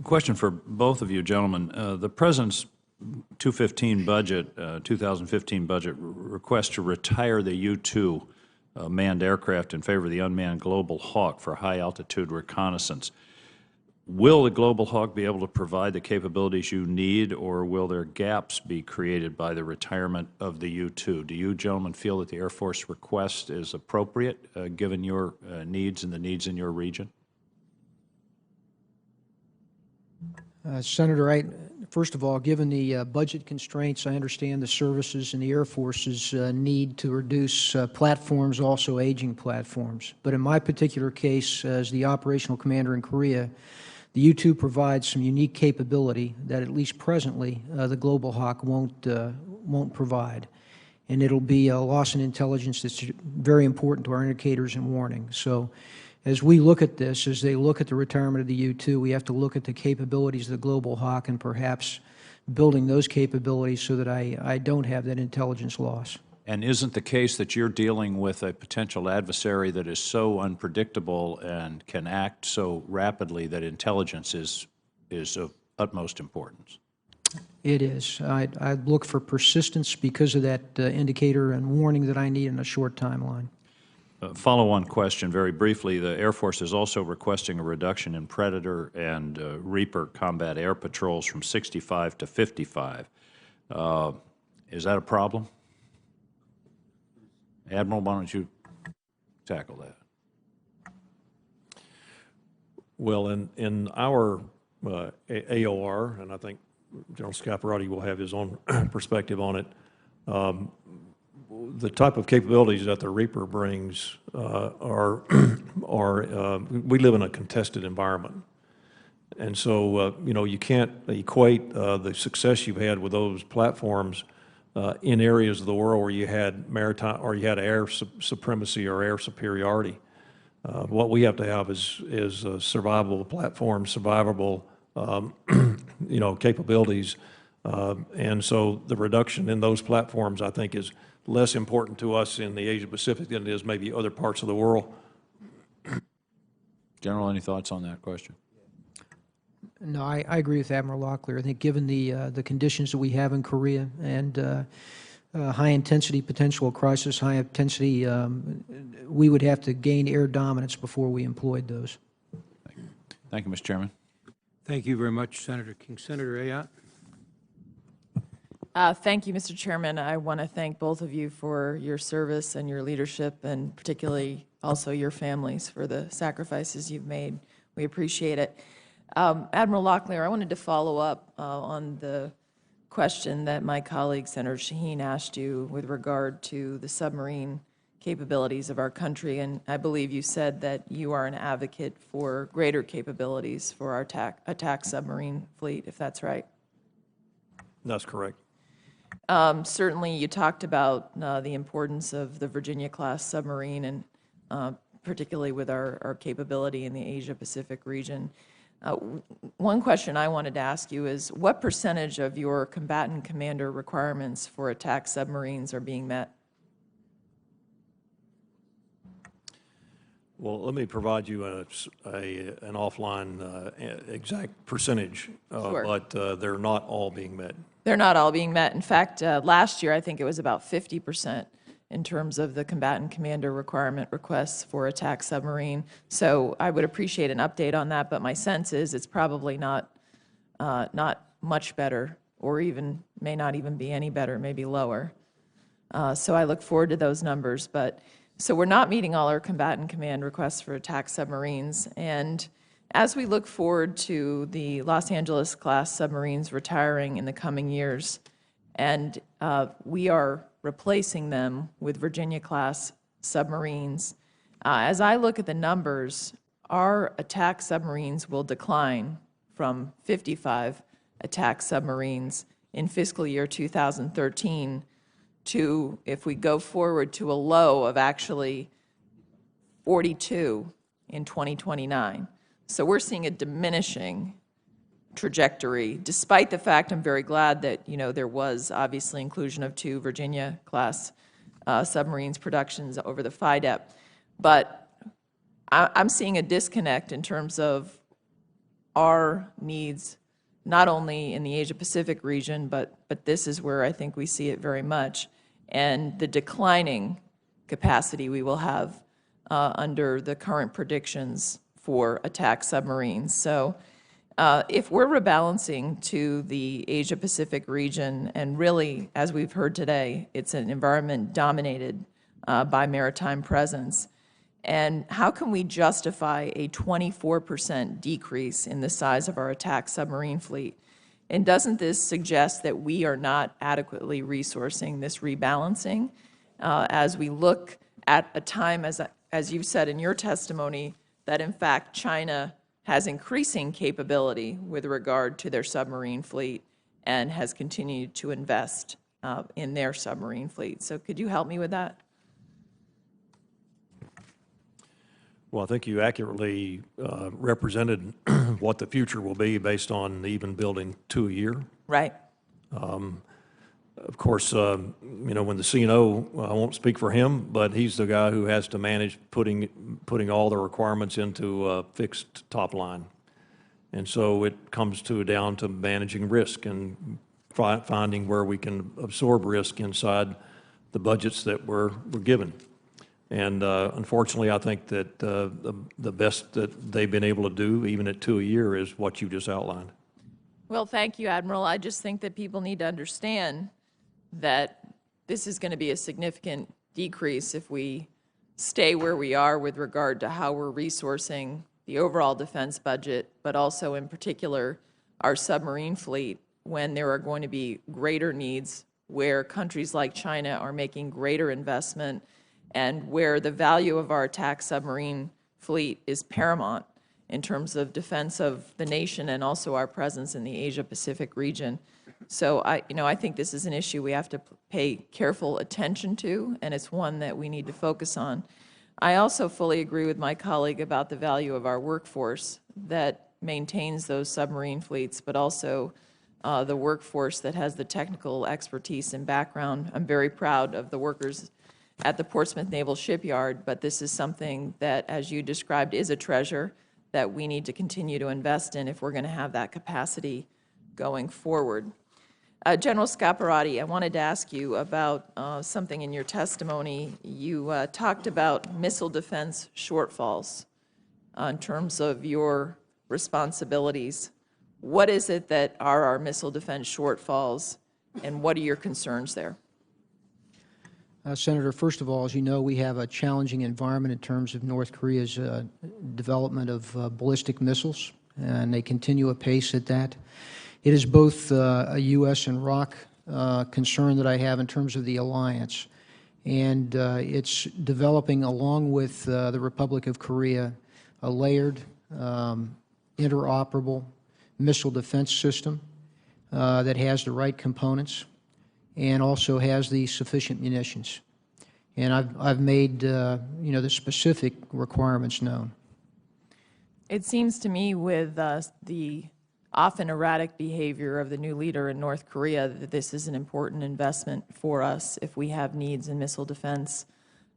K: Question for both of you gentlemen. The President's 2015 budget request to retire the U-2 manned aircraft in favor of the unmanned Global Hawk for high-altitude reconnaissance. Will the Global Hawk be able to provide the capabilities you need, or will there gaps be created by the retirement of the U-2? Do you gentlemen feel that the Air Force request is appropriate, given your needs and the needs in your region?
D: Senator, first of all, given the budget constraints, I understand the services and the Air Force's need to reduce platforms, also aging platforms. But in my particular case, as the operational commander in Korea, the U-2 provides some unique capability that, at least presently, the Global Hawk won't provide. And it'll be a loss in intelligence that's very important to our indicators and warning. So as we look at this, as they look at the retirement of the U-2, we have to look at the capabilities of the Global Hawk and perhaps building those capabilities so that I don't have that intelligence loss.
K: And isn't the case that you're dealing with a potential adversary that is so unpredictable and can act so rapidly that intelligence is of utmost importance?
D: It is. I look for persistence because of that indicator and warning that I need in a short timeline.
K: Follow-on question, very briefly. The Air Force is also requesting a reduction in Predator and Reaper combat air patrols from 65 to 55. Is that a problem? Admiral, why don't you tackle that?
C: Well, in our AOR, and I think General Scaparrotti will have his own perspective on it, the type of capabilities that the Reaper brings are we live in a contested environment. And so, you know, you can't equate the success you've had with those platforms in areas of the world where you had maritime or you had air supremacy or air superiority. What we have to have is survivable platforms, survivable, you know, capabilities. And so the reduction in those platforms, I think, is less important to us in the Asia Pacific than it is maybe other parts of the world.
K: General, any thoughts on that question?
D: No, I agree with Admiral Locklear. I think given the conditions that we have in Korea and high-intensity potential crisis, high-intensity, we would have to gain air dominance before we employed those.
K: Thank you, Mr. Chairman.
A: Thank you very much, Senator King. Senator Ayotte.
L: Thank you, Mr. Chairman. I want to thank both of you for your service and your leadership, and particularly also your families for the sacrifices you've made. We appreciate it. Admiral Locklear, I wanted to follow up on the question that my colleague, Senator Shaheen, asked you with regard to the submarine capabilities of our country, and I believe you said that you are an advocate for greater capabilities for our attack submarine fleet, if that's right.
C: That's correct.
L: Certainly, you talked about the importance of the Virginia-class submarine, and particularly with our capability in the Asia-Pacific region. One question I wanted to ask you is, what percentage of your combatant commander requirements for attack submarines are being met?
C: Well, let me provide you an offline exact percentage,
L: Sure.
C: but they're not all being met.
L: They're not all being met. In fact, last year, I think it was about 50% in terms of the combatant commander requirement requests for attack submarine. So I would appreciate an update on that, but my sense is it's probably not much better, or even may not even be any better, maybe lower. So I look forward to those numbers. But so we're not meeting all our combatant command requests for attack submarines. And as we look forward to the Los Angeles-class submarines retiring in the coming years, and we are replacing them with Virginia-class submarines, as I look at the numbers, our attack submarines will decline from 55 attack submarines in fiscal year 2013 to, if we go forward, to a low of actually 42 in 2029. So we're seeing a diminishing trajectory, despite the fact I'm very glad that, there was obviously inclusion of 2 Virginia-class submarines productions over the FIDEP. But I'm seeing a disconnect in terms of our needs, not only in the Asia-Pacific region, but this is where I think we see it very much, and the declining capacity we will have under the current predictions for attack submarines. So if we're rebalancing to the Asia-Pacific region, and really, as we've heard today, it's an environment dominated by maritime presence, and how can we justify a 24% decrease in the size of our attack submarine fleet? And doesn't this suggest that we are not adequately resourcing this rebalancing as we look at a time, as you've said in your testimony, that in fact China has increasing capability with regard to their submarine fleet and has continued to invest in their submarine fleet. So could you help me with that?
C: Well, I think you accurately represented what the future will be based on even building 2 a year.
L: Right.
C: Of course, when the CNO, I won't speak for him, but he's the guy who has to manage putting all the requirements into a fixed top line. And so it comes down to managing risk and finding where we can absorb risk inside the budgets that we're given. And unfortunately, I think that the best that they've been able to do, even at 2 a year, is what you just outlined.
L: Well, thank you, Admiral. I just think that people need to understand that this is going to be a significant decrease if we stay where we are with regard to how we're resourcing the overall defense budget, but also in particular our submarine fleet, when there are going to be greater needs, where countries like China are making greater investment, and where the value of our attack submarine fleet is paramount in terms of defense of the nation and also our presence in the Asia-Pacific region. So I think this is an issue we have to pay careful attention to, and it's one that we need to focus on. I also fully agree with my colleague about the value of our workforce that maintains those submarine fleets, but also the workforce that has the technical expertise and background. I'm very proud of the workers at the Portsmouth Naval Shipyard, but this is something that, as you described, is a treasure that we need to continue to invest in if we're going to have that capacity going forward. General Scaparrotti, I wanted to ask you about something in your testimony. You talked about missile defense shortfalls in terms of your responsibilities. What is it that are our missile defense shortfalls, and what are your concerns there?
D: Senator, first of all, as you know, we have a challenging environment in terms of North Korea's development of ballistic missiles, and they continue apace at that. It is both a U.S. and ROC concern that I have in terms of the alliance. And it's developing, along with the Republic of Korea, a layered, interoperable missile defense system that has the right components and also has the sufficient munitions. And I've made the specific requirements known.
L: It seems to me with the often erratic behavior of the new leader in North Korea that this is an important investment for us if we have needs in missile defense,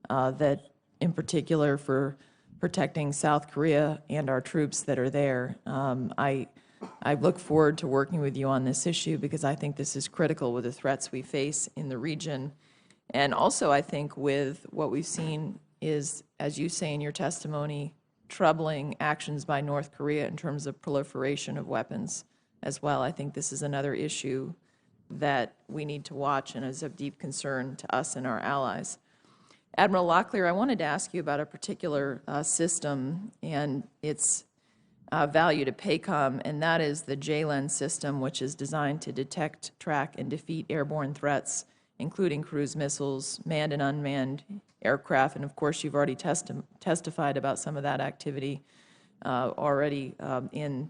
L: that in particular for protecting South Korea and our troops that are there. I look forward to working with you on this issue because I think this is critical with the threats we face in the region. And also I think with what we've seen is, as you say in your testimony, troubling actions by North Korea in terms of proliferation of weapons as well. I think this is another issue that we need to watch and is of deep concern to us and our allies. Admiral Locklear, I wanted to ask you about a particular system and its value to PACOM, and that is the JLEN system, which is designed to detect, track, and defeat airborne threats, including cruise missiles, manned and unmanned aircraft, and of course you've already testified about some of that activity already in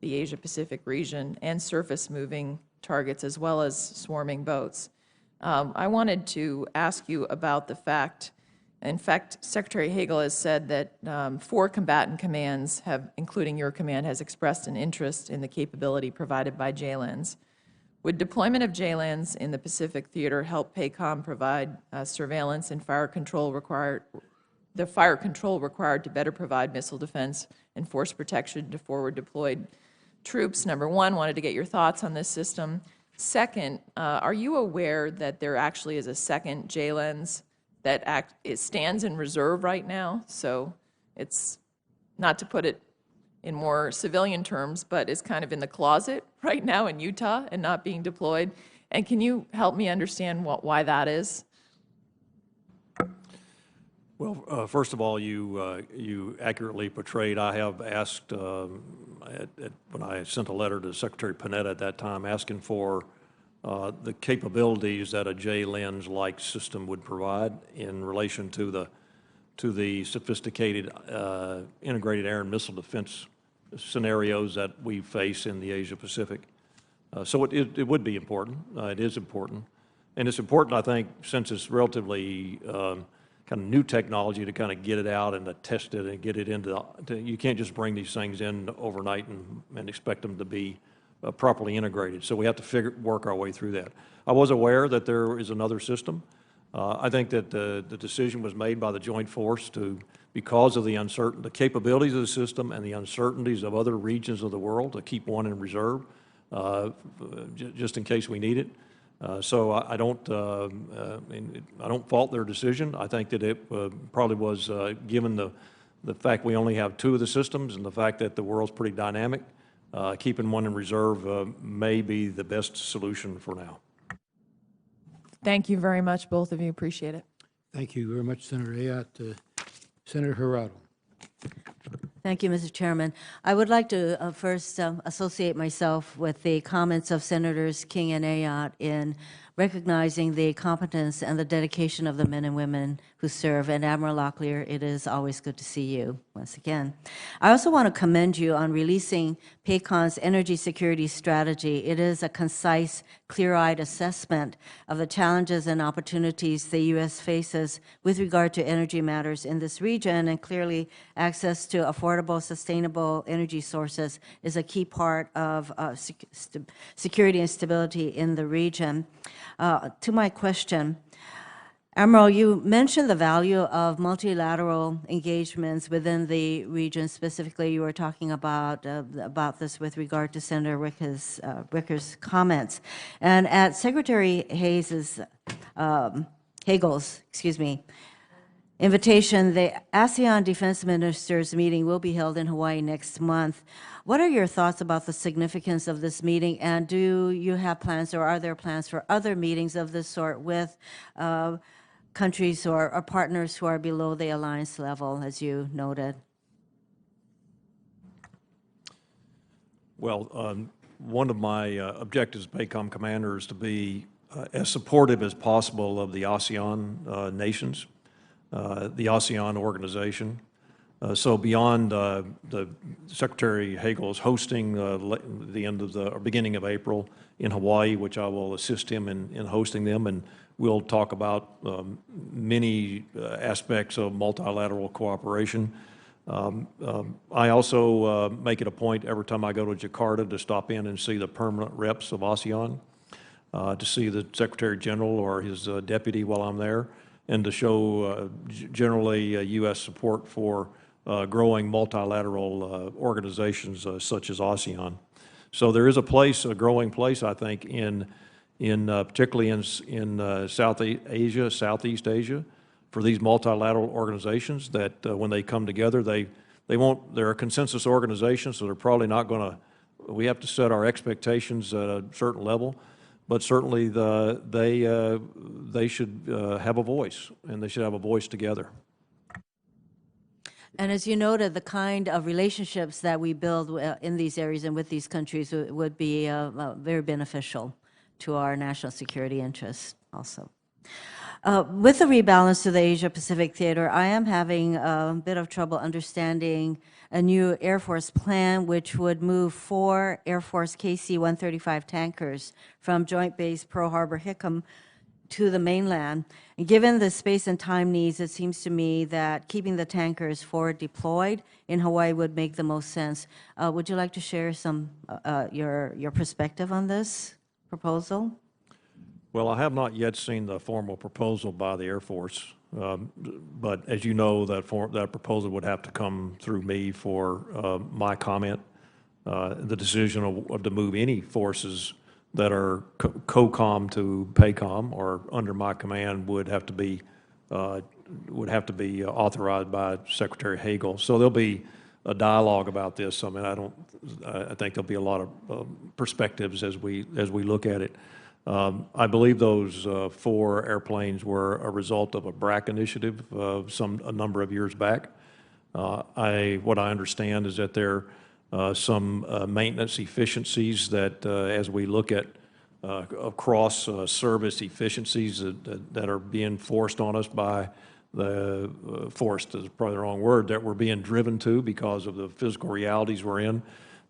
L: the Asia-Pacific region, and surface-moving targets as well as swarming boats. I wanted to ask you about the fact, in fact, Secretary Hagel has said that 4 combatant commands have, including your command, has expressed an interest in the capability provided by JLENS. Would deployment of JLENS in the Pacific Theater help PACOM provide surveillance and fire control required to better provide missile defense and force protection to forward deployed troops? Number one, wanted to get your thoughts on this system. Second, are you aware that there actually is a second JLENS that it stands in reserve right now? So it's, not to put it in more civilian terms, but is kind of in the closet right now in Utah and not being deployed. And can you help me understand why that is?
C: Well, first of all, you accurately portrayed. I have asked, when I sent a letter to Secretary Panetta at that time, asking for the capabilities that a JLENS-like system would provide in relation to the sophisticated integrated air and missile defense scenarios that we face in the Asia-Pacific. So it would be important. It is important. And it's important, I think, since it's relatively kind of new technology, to kind of get it out and to test it and get it into you can't just bring these things in overnight and expect them to be properly integrated. So we have to work our way through that. I was aware that there is another system. I think that the decision was made by the Joint Force because of the capabilities of the system and the uncertainties of other regions of the world, to keep one in reserve just in case we need it. So I don't fault their decision. I think that it probably was, given the fact we only have 2 of the systems and the fact that the world's pretty dynamic, keeping one in reserve may be the best solution for now.
L: Thank you very much, both of you. Appreciate it.
A: Thank you very much, Senator Ayotte. Senator Hirado.
M: Thank you, Mr. Chairman. I would like to first associate myself with the comments of Senators King and Ayotte in recognizing the competence and the dedication of the men and women who serve. And Admiral Locklear, it is always good to see you once again. I also want to commend you on releasing PACOM's energy security strategy. It is a concise, clear-eyed assessment of the challenges and opportunities the U.S. faces with regard to energy matters in this region, and clearly access to affordable, sustainable energy sources is a key part of security and stability in the region. To my question, Admiral, you mentioned the value of multilateral engagements within the region. Specifically, you were talking about this with regard to Senator Wicker's comments. And at Secretary Hagel's invitation, the ASEAN Defense Ministers meeting will be held in Hawaii next month. What are your thoughts about the significance of this meeting, and do you have plans, or are there plans for other meetings of this sort with countries or partners who are below the alliance level, as you noted?
C: Well, one of my objectives as PACOM commander is to be as supportive as possible of the ASEAN nations, the ASEAN organization. So beyond the Secretary Hagel is hosting the end of the or beginning of April in Hawaii, which I will assist him in hosting them, and we'll talk about many aspects of multilateral cooperation. I also make it a point every time I go to Jakarta to stop in and see the permanent reps of ASEAN, to see the Secretary General or his deputy while I'm there, and to show generally U.S. support for growing multilateral organizations such as ASEAN. So there is a place, a growing place, I think, particularly in Southeast Asia, for these multilateral organizations that when they come together, they won't, they're a consensus organization, so they're probably not going to, we have to set our expectations at a certain level, but certainly they should have a voice, and they should have a voice together.
M: And as you noted, the kind of relationships that we build in these areas and with these countries would be very beneficial to our national security interests also. With the rebalance to the Asia-Pacific theater, I am having a bit of trouble understanding a new Air Force plan which would move 4 Air Force KC-135 tankers from Joint Base Pearl Harbor-Hickam to the mainland. And given the space and time needs, it seems to me that keeping the tankers forward deployed in Hawaii would make the most sense. Would you like to share some your perspective on this proposal?
C: Well, I have not yet seen the formal proposal by the Air Force, but as you know, that proposal would have to come through me for my comment. The decision of to move any forces that are COCOM to PACOM or under my command would have to be authorized by Secretary Hagel. So there'll be a dialogue about this. I mean, I think there'll be a lot of perspectives as we look at it. I believe those 4 airplanes were a result of a BRAC initiative a number of years back. What I understand is that there are some maintenance efficiencies that as we look at across service efficiencies that are being forced on us by forced is probably the wrong word, that we're being driven to because of the physical realities we're in,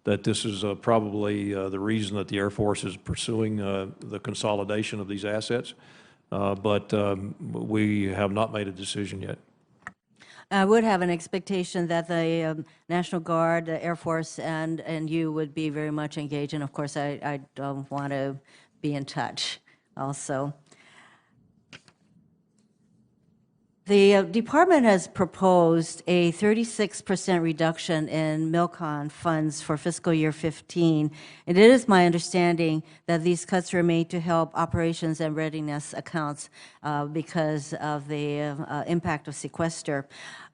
C: that this is probably the reason that the Air Force is pursuing the consolidation of these assets. But we have not made a decision yet.
M: I would have an expectation that the National Guard, the Air Force, and you would be very much engaged. And of course, I don't want to be in touch also. The department has proposed a 36% reduction in MILCON funds for fiscal year 15, and it is my understanding that these cuts were made to help operations and readiness accounts because of the impact of sequester.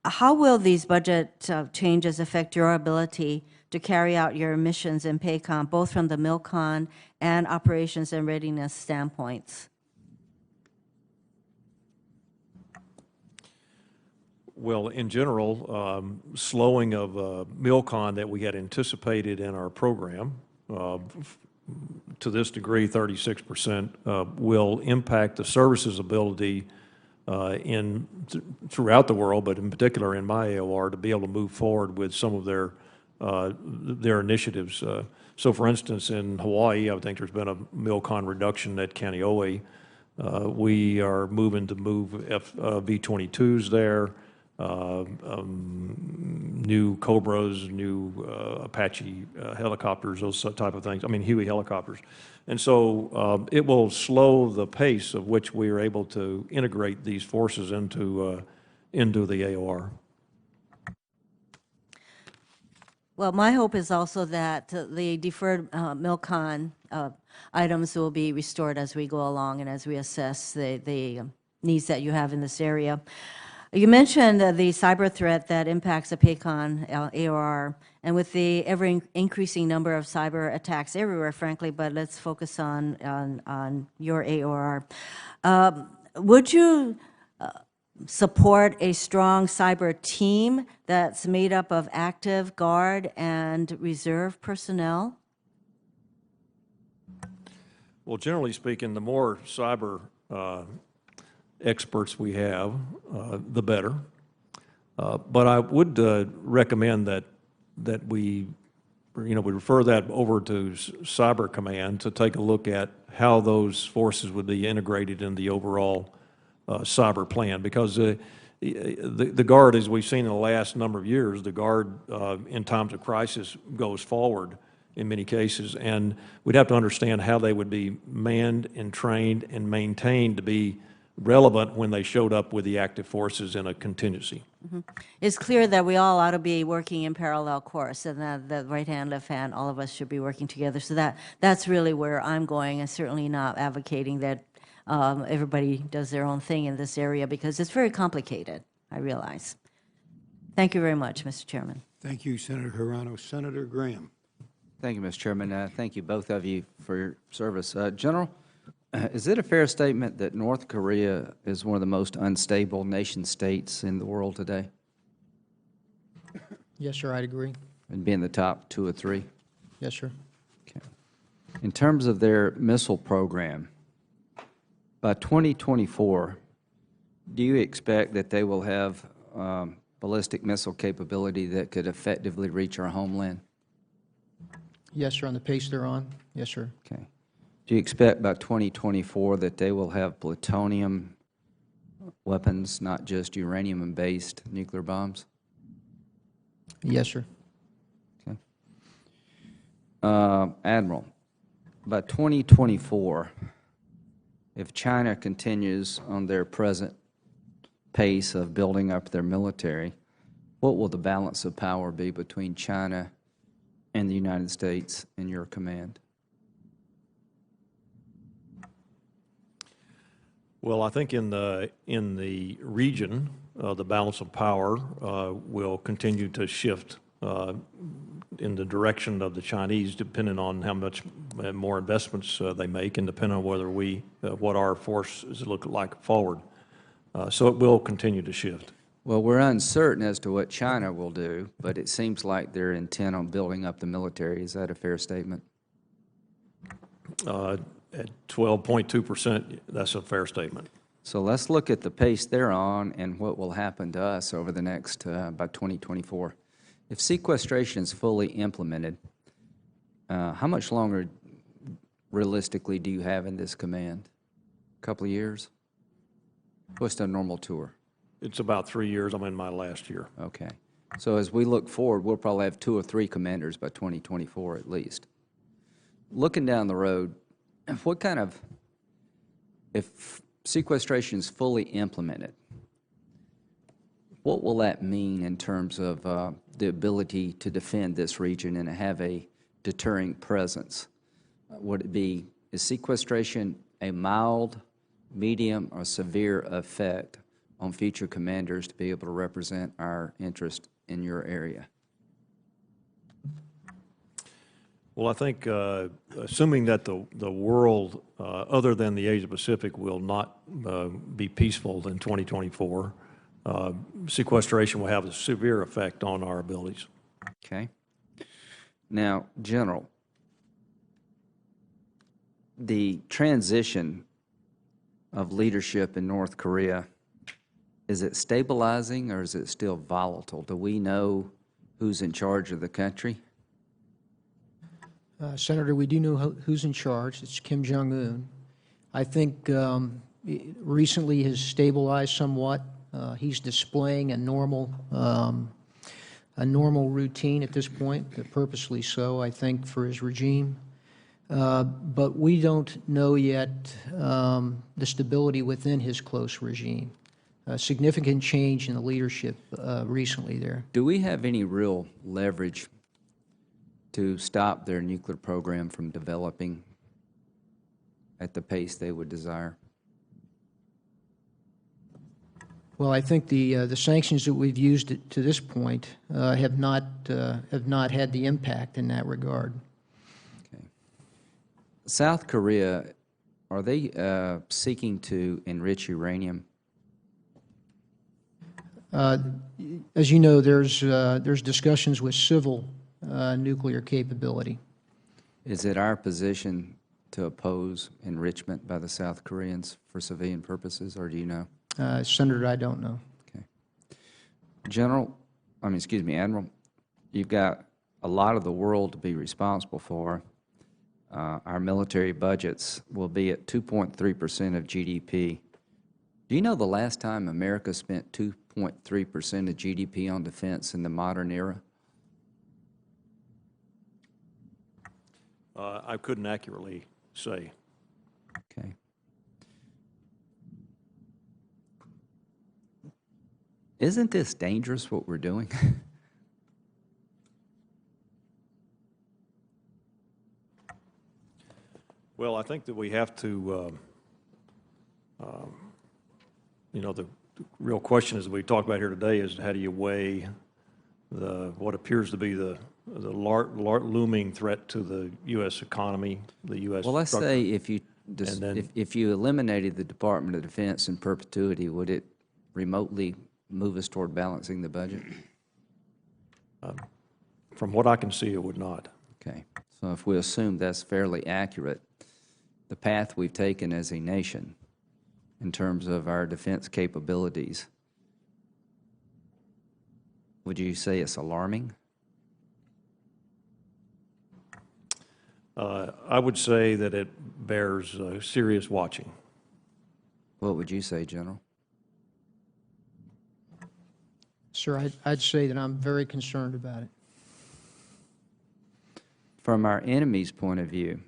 M: How will these budget changes affect your ability to carry out your missions in PACOM, both from the MILCON and operations and readiness standpoints?
C: Well, in general, slowing of MILCON that we had anticipated in our program, to this degree, 36%, will impact the services ability throughout the world, but in particular in my AOR, to be able to move forward with some of their initiatives. So, for instance, in Hawaii, I think there's been a MILCON reduction at Kaneohe. We are moving to move V-22s there. New Cobras, new Apache helicopters, those type of things. I mean, Huey helicopters. And so it will slow the pace of which we are able to integrate these forces into the AOR.
M: Well, my hope is also that the deferred MILCON items will be restored as we go along and as we assess the needs that you have in this area. You mentioned the cyber threat that impacts the PACON AOR, and with the ever-increasing number of cyber attacks everywhere, frankly, but let's focus on your AOR. Would you support a strong cyber team that's made up of active, Guard, and reserve personnel?
C: Well, generally speaking, the more cyber experts we have, the better. But I would recommend that we refer that over to Cyber Command to take a look at how those forces would be integrated in the overall cyber plan, because the Guard, as we've seen in the last number of years, the Guard in times of crisis goes forward in many cases, and we'd have to understand how they would be manned and trained and maintained to be relevant when they showed up with the active forces in a contingency.
M: It's clear that we all ought to be working in parallel course, and that the right hand, left hand, all of us should be working together. So that's really where I'm going, and certainly not advocating that everybody does their own thing in this area, because it's very complicated, I realize. Thank you very much, Mr. Chairman.
A: Thank you, Senator Hirano. Senator Graham.
N: Thank you, Mr. Chairman. Thank you, both of you, for your service. General, is it a fair statement that North Korea is one of the most unstable nation-states in the world today?
D: Yes, sir, I'd agree.
N: And be in the top 2 or 3?
D: Yes, sir.
N: Okay. In terms of their missile program, by 2024, do you expect that they will have ballistic missile capability that could effectively reach our homeland?
D: Yes, sir, on the pace they're on. Yes, sir.
N: Okay. Do you expect by 2024 that they will have plutonium weapons, not just uranium-based nuclear bombs?
D: Yes, sir.
N: Okay. Admiral, by 2024, if China continues on their present pace of building up their military, what will the balance of power be between China and the United States in your command?
C: Well, I think in the region, the balance of power will continue to shift in the direction of the Chinese, depending on how much more investments they make, and depending on whether what our forces look like forward. So it will continue to shift.
N: Well, we're uncertain as to what China will do, but it seems like they're intent on building up the military. Is that a fair statement?
C: At 12.2%, that's a fair statement.
N: So let's look at the pace they're on and what will happen to us over the next, by 2024. If sequestration is fully implemented, how much longer realistically do you have in this command? A couple of years? What's the normal tour?
C: It's about 3 years. I'm in my last year.
N: Okay. So as we look forward, we'll probably have 2 or 3 commanders by 2024 at least. Looking down the road, if sequestration is fully implemented, what will that mean in terms of the ability to defend this region and have a deterring presence? Is sequestration a mild, medium, or severe effect on future commanders to be able to represent our interest in your area?
C: Well, I think assuming that the world, other than the Asia Pacific, will not be peaceful in 2024, sequestration will have a severe effect on our abilities.
N: Okay. Now, General, the transition of leadership in North Korea, is it stabilizing or is it still volatile? Do we know who's in charge of the country?
D: Senator, we do know who's in charge. It's Kim Jong-un. I think recently has stabilized somewhat. He's displaying a normal routine at this point, purposely so, I think, for his regime. But we don't know yet the stability within his close regime. Significant change in the leadership recently there.
N: Do we have any real leverage to stop their nuclear program from developing at the pace they would desire?
D: Well, I think the sanctions that we've used to this point have not had the impact in that regard.
N: Okay. South Korea, are they seeking to enrich uranium?
D: As you know, there's discussions with civil nuclear capability.
N: Is it our position to oppose enrichment by the South Koreans for civilian purposes, or do you know?
D: Senator, I don't know.
N: Okay. Admiral, you've got a lot of the world to be responsible for. Our military budgets will be at 2.3% of GDP. Do you know the last time America spent 2.3% of GDP on defense in the modern era?
C: I couldn't accurately say.
N: Okay. Isn't this dangerous, what we're doing?
C: Well, I think that we have to, the real question as we talk about here today is how do you weigh what appears to be the looming threat to the U.S. economy, the U.S.
N: Well, let's
C: structure.
N: say if you
C: then-
N: if you eliminated the Department of Defense in perpetuity, would it remotely move us toward balancing the budget?
C: From what I can see, it would not.
N: Okay. So if we assume that's fairly accurate, the path we've taken as a nation in terms of our defense capabilities, would you say it's alarming?
C: I would say that it bears serious watching.
N: What would you say, General?
D: Sir, I'd say that I'm very concerned about it.
N: From our enemy's point of view,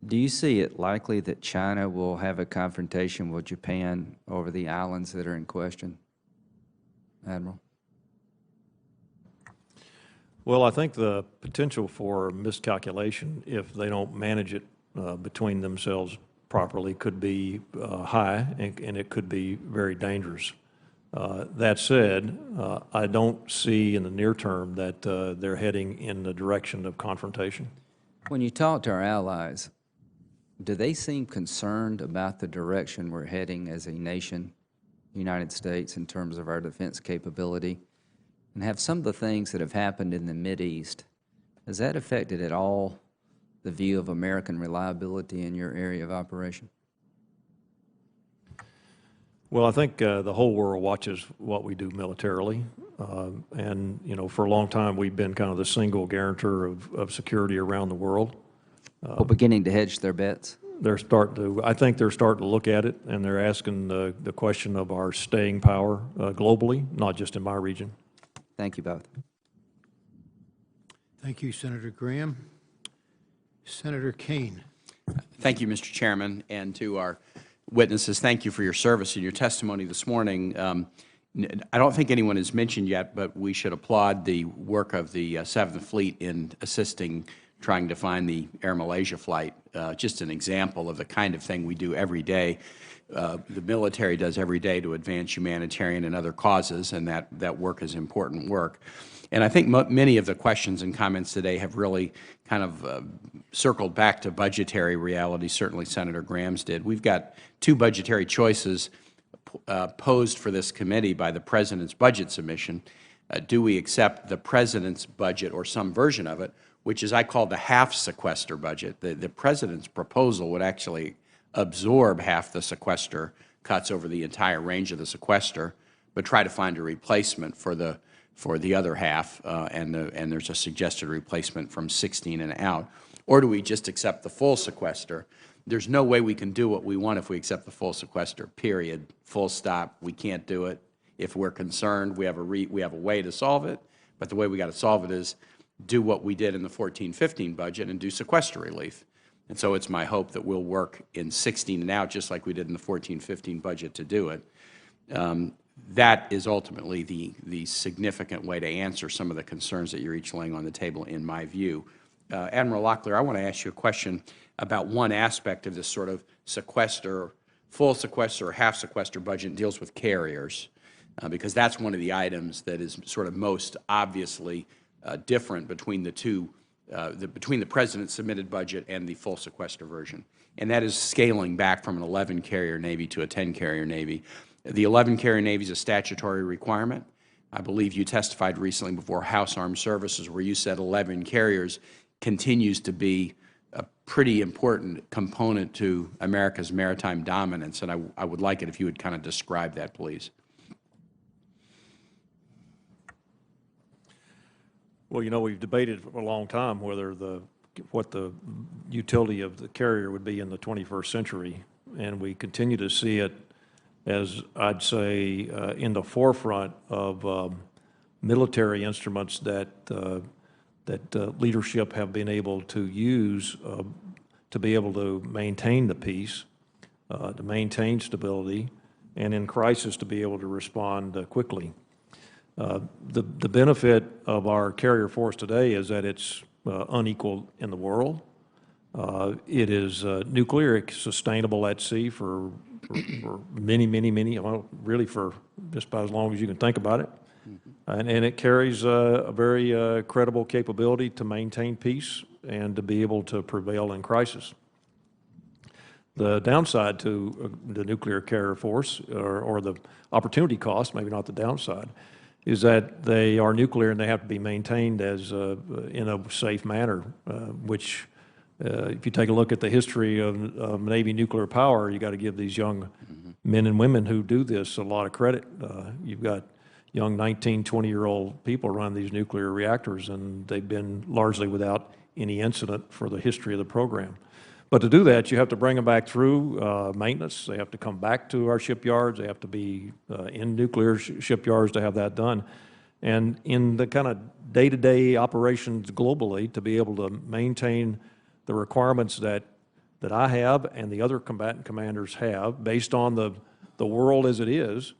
N: do you see it likely that China will have a confrontation with Japan over the islands that are in question, Admiral?
C: Well, I think the potential for miscalculation, if they don't manage it between themselves properly, could be high, and it could be very dangerous. That said, I don't see in the near term that they're heading in the direction of confrontation.
N: When you talk to our allies, do they seem concerned about the direction we're heading as a nation, United States, in terms of our defense capability? And have some of the things that have happened in the Mideast, has that affected at all the view of American reliability in your area of operation?
C: Well, I think the whole world watches what we do militarily. And, for a long time, we've been kind of the single guarantor of security around the world.
N: Well, beginning to hedge their bets?
C: I think they're starting to look at it, and they're asking the question of our staying power globally, not just in my region.
N: Thank you both.
A: Thank you, Senator Graham. Senator Kane.
O: Thank you, Mr. Chairman, and to our witnesses, thank you for your service and your testimony this morning. I don't think anyone has mentioned yet, but we should applaud the work of the 7th Fleet in assisting trying to find the Air Malaysia flight. Just an example of the kind of thing we do every day. The military does every day to advance humanitarian and other causes, and that work is important work. And I think many of the questions and comments today have really kind of circled back to budgetary reality. Certainly Senator Graham's did. We've got two budgetary choices posed for this committee by the President's budget submission. Do we accept the President's budget or some version of it, which is I call the half sequester budget? The President's proposal would actually absorb half the sequester cuts over the entire range of the sequester, but try to find a replacement for the other half, and there's a suggested replacement from 16 and out. Or do we just accept the full sequester? There's no way we can do what we want if we accept the full sequester, period, full stop. We can't do it. If we're concerned, we have a way to solve it, but the way we got to solve it is do what we did in the 14-15 budget and do sequester relief. And so it's my hope that we'll work in 16 and out just like we did in the 14-15 budget to do it. That is ultimately the significant way to answer some of the concerns that you're each laying on the table, in my view. Admiral Locklear, I want to ask you a question about one aspect of this sort of sequester, full sequester or half sequester budget, and deals with carriers, because that's one of the items that is sort of most obviously different between the two, between the President's submitted budget and the full sequester version, and that is scaling back from an 11-carrier Navy to a 10-carrier Navy. The 11-carrier Navy is a statutory requirement. I believe you testified recently before House Armed Services where you said 11 carriers continues to be a pretty important component to America's maritime dominance, and I would like it if you would kind of describe that, please.
C: Well, you know, we've debated for a long time whether what the utility of the carrier would be in the 21st century, and we continue to see it as, I'd say, in the forefront of military instruments that leadership have been able to use to be able to maintain the peace, to maintain stability, and in crisis to be able to respond quickly. The benefit of our carrier force today is that it's unequal in the world. It is nuclear sustainable at sea for many, well, really for just about as long as you can think about it. And it carries a very credible capability to maintain peace and to be able to prevail in crisis. The downside to the nuclear carrier force, or the opportunity cost, maybe not the downside, is that they are nuclear and they have to be maintained as in a safe manner, which if you take a look at the history of Navy nuclear power, you got to give these young men and women who do this a lot of credit. You've got young 19, 20-year-old people run these nuclear reactors, and they've been largely without any incident for the history of the program. But to do that, you have to bring them back through maintenance. They have to come back to our shipyards. They have to be in nuclear shipyards to have that done. And in the kind of day-to-day operations globally, to be able to maintain the requirements that I have and the other combatant commanders have, based on the world as it is,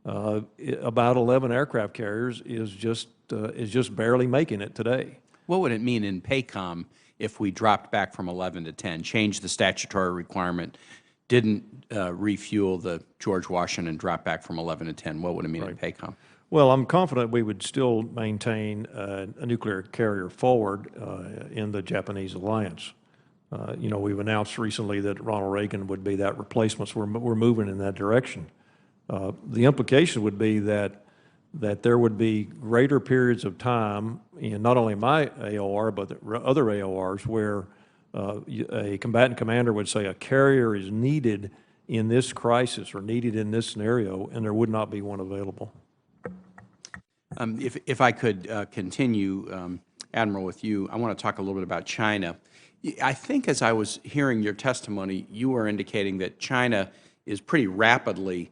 C: about 11 aircraft carriers is just barely making it today.
O: What would it mean in PACOM if we dropped back from 11 to 10, changed the statutory requirement, didn't refuel the George Washington, drop back from 11 to 10? What would it mean in PACOM?
C: Well, I'm confident we would still maintain a nuclear carrier forward in the Japanese alliance. You know, we've announced recently that Ronald Reagan would be that replacement, so we're moving in that direction. The implication would be that there would be greater periods of time in not only my AOR, but other AORs where a combatant commander would say a carrier is needed in this crisis or needed in this scenario, and there would not be one available.
O: If I could continue, Admiral, with you, I want to talk a little bit about China. I think as I was hearing your testimony, you were indicating that China is pretty rapidly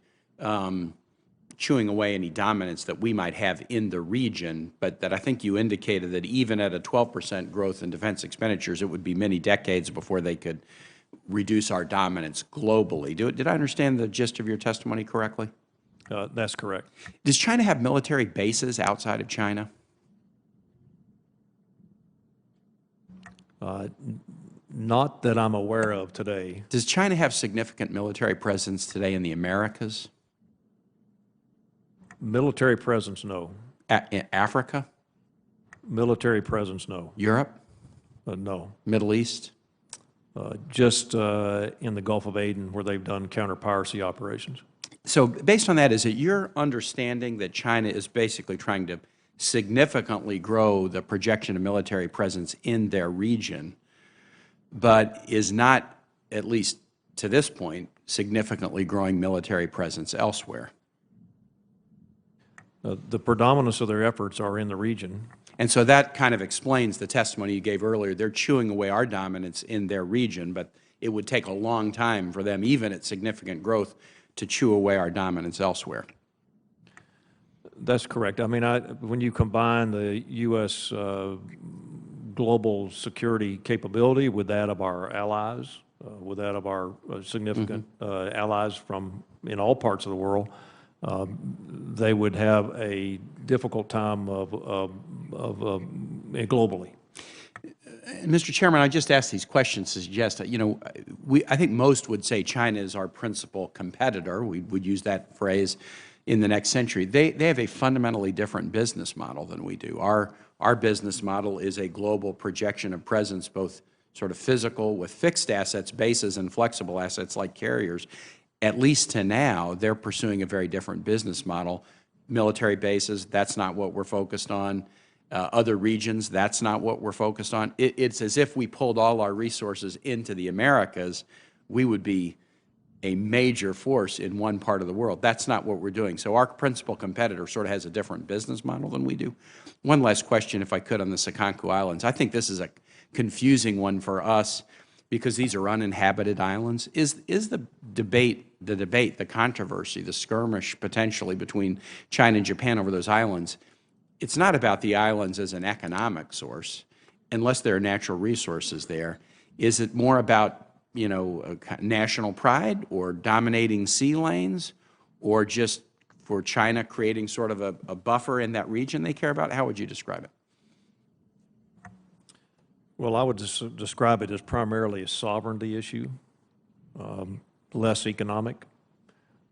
O: chewing away any dominance that we might have in the region, but that I think you indicated that even at a 12% growth in defense expenditures, it would be many decades before they could reduce our dominance globally. Did I understand the gist of your testimony correctly?
C: That's correct.
O: Does China have military bases outside of China?
C: Not that I'm aware of today.
O: Does China have significant military presence today in the Americas?
C: Military presence, no.
O: In Africa?
C: Military presence, no.
O: Europe?
C: No.
O: Middle East?
C: Just in the Gulf of Aden, where they've done counter-piracy operations.
O: So based on that, is it your understanding that China is basically trying to significantly grow the projection of military presence in their region, but is not, at least to this point, significantly growing military presence elsewhere?
C: The predominance of their efforts are in the region.
O: And so that kind of explains the testimony you gave earlier. They're chewing away our dominance in their region, but it would take a long time for them, even at significant growth, to chew away our dominance elsewhere.
C: That's correct. I mean, when you combine the U.S. Global security capability with that of our allies, with that of our significant allies from in all parts of the world, they would have a difficult time globally.
O: Mr. Chairman, I just asked these questions to suggest that, you know, I think most would say China is our principal competitor. We would use that phrase in the next century. They have a fundamentally different business model than we do. Our business model is a global projection of presence, both sort of physical with fixed assets, bases, and flexible assets like carriers. At least to now, they're pursuing a very different business model. Military bases, that's not what we're focused on. other regions. That's not what we're focused on. It's as if we pulled all our resources into the Americas, we would be a major force in one part of the world. That's not what we're doing. So our principal competitor sort of has a different business model than we do. One last question, if I could, on the Sakanku Islands. I think this is a confusing one for us because these are uninhabited islands. Is the debate, the controversy, the skirmish potentially between China and Japan over those islands, it's not about the islands as an economic source, unless there are natural resources there. Is it more about, you know, national pride or dominating sea lanes, or just for China creating sort of a buffer in that region they care about? How would you describe it?
C: Well, I would describe it as primarily a sovereignty issue, less economic,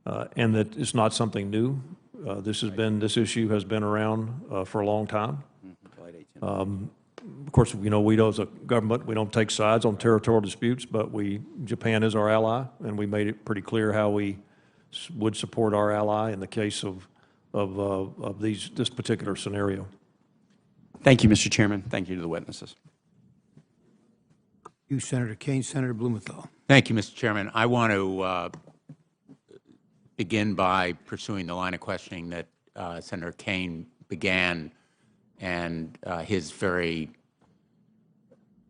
C: and that it's not something new. This issue has been around for a long time. Of course, you know, we as a government, we don't take sides on territorial disputes, but Japan is our ally, and we made it pretty clear how we would support our ally in the case of this particular scenario.
O: Thank you, Mr. Chairman. Thank you to the witnesses.
A: You, Senator Kane. Senator Blumenthal.
P: Thank you, Mr. Chairman. I want to begin by pursuing the line of questioning that Senator Kane began, and his very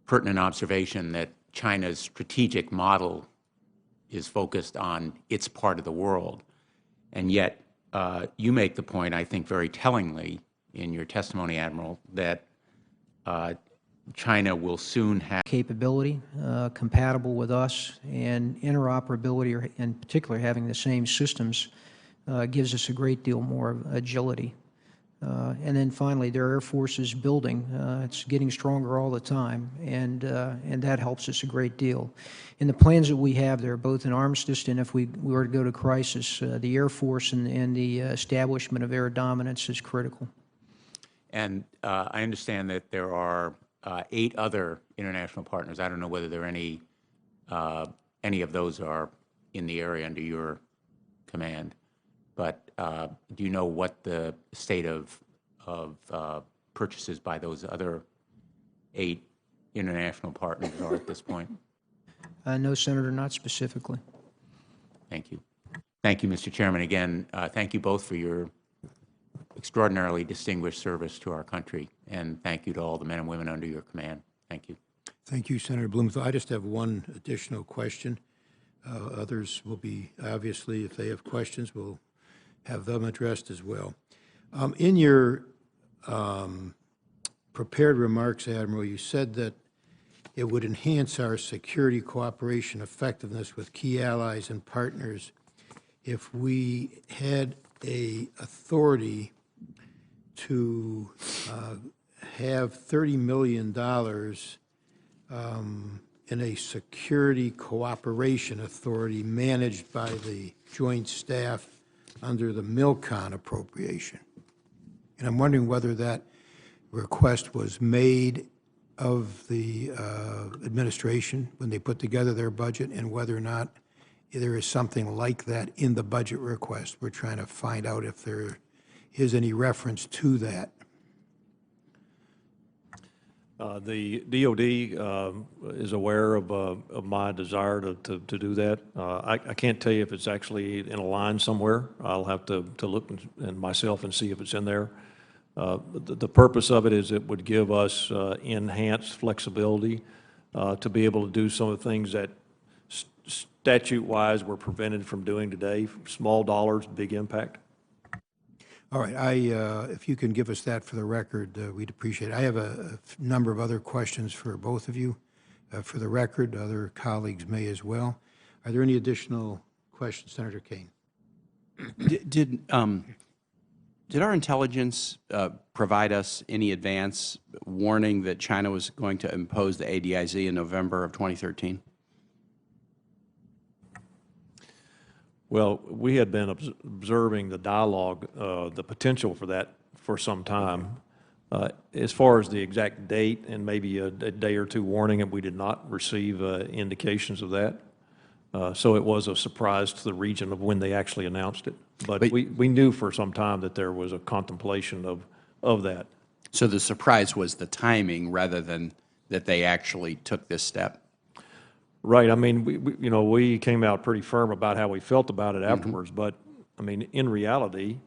P: pertinent observation that China's strategic model is focused on its part of the world. And yet, you make the point, I think very tellingly in your testimony, Admiral, that China will soon have
D: capability compatible with us, and interoperability, or in particular having the same systems, gives us a great deal more agility. And then finally, their Air Force is building. It's getting stronger all the time, and that helps us a great deal. In the plans that we have there, both in armistice and if we were to go to crisis, the Air Force and the establishment of air dominance is critical.
P: And I understand that there are 8 other international partners. I don't know whether there are any of those are in the area under your command. But do you know what the state of purchases by those other 8 international partners are at this point?
D: No, Senator, not specifically.
P: Thank you. Thank you, Mr. Chairman. Again, thank you both for your extraordinarily distinguished service to our country, and thank you to all the men and women under your command. Thank you.
A: Thank you, Senator Blumenthal. I just have one additional question. Others will be, obviously, if they have questions, we'll have them addressed as well. In your prepared remarks, Admiral, you said that it would enhance our security cooperation effectiveness with key allies and partners if we had a authority to have $30 million in a security cooperation authority managed by the Joint Staff under the MILCON appropriation. And I'm wondering whether that request was made of the administration when they put together their budget, and whether or not there is something like that in the budget request. We're trying to find out if there is any reference to that.
C: The DOD is aware of my desire to do that. I can't tell you if it's actually in a line somewhere. I'll have to look and myself and see if it's in there. The purpose of it is it would give us enhanced flexibility to be able to do some of the things that statute-wise we're prevented from doing today. Small dollars, big impact.
A: All right, if you can give us that for the record, we'd appreciate it. I have a number of other questions for both of you. For the record, other colleagues may as well. Are there any additional questions, Senator Kane?
O: Did our intelligence provide us any advance warning that China was going to impose the ADIZ in November of 2013?
C: Well, we had been observing the dialogue, the potential for that for some time. As far as the exact date and maybe a day or two warning, we did not receive indications of that. So it was a surprise to the region of when they actually announced it. But we knew for some time that there was a contemplation of that.
O: So the surprise was the timing rather than that they actually took this step?
C: Right. I mean, we came out pretty firm about how we felt about it afterwards, but, I mean, in reality,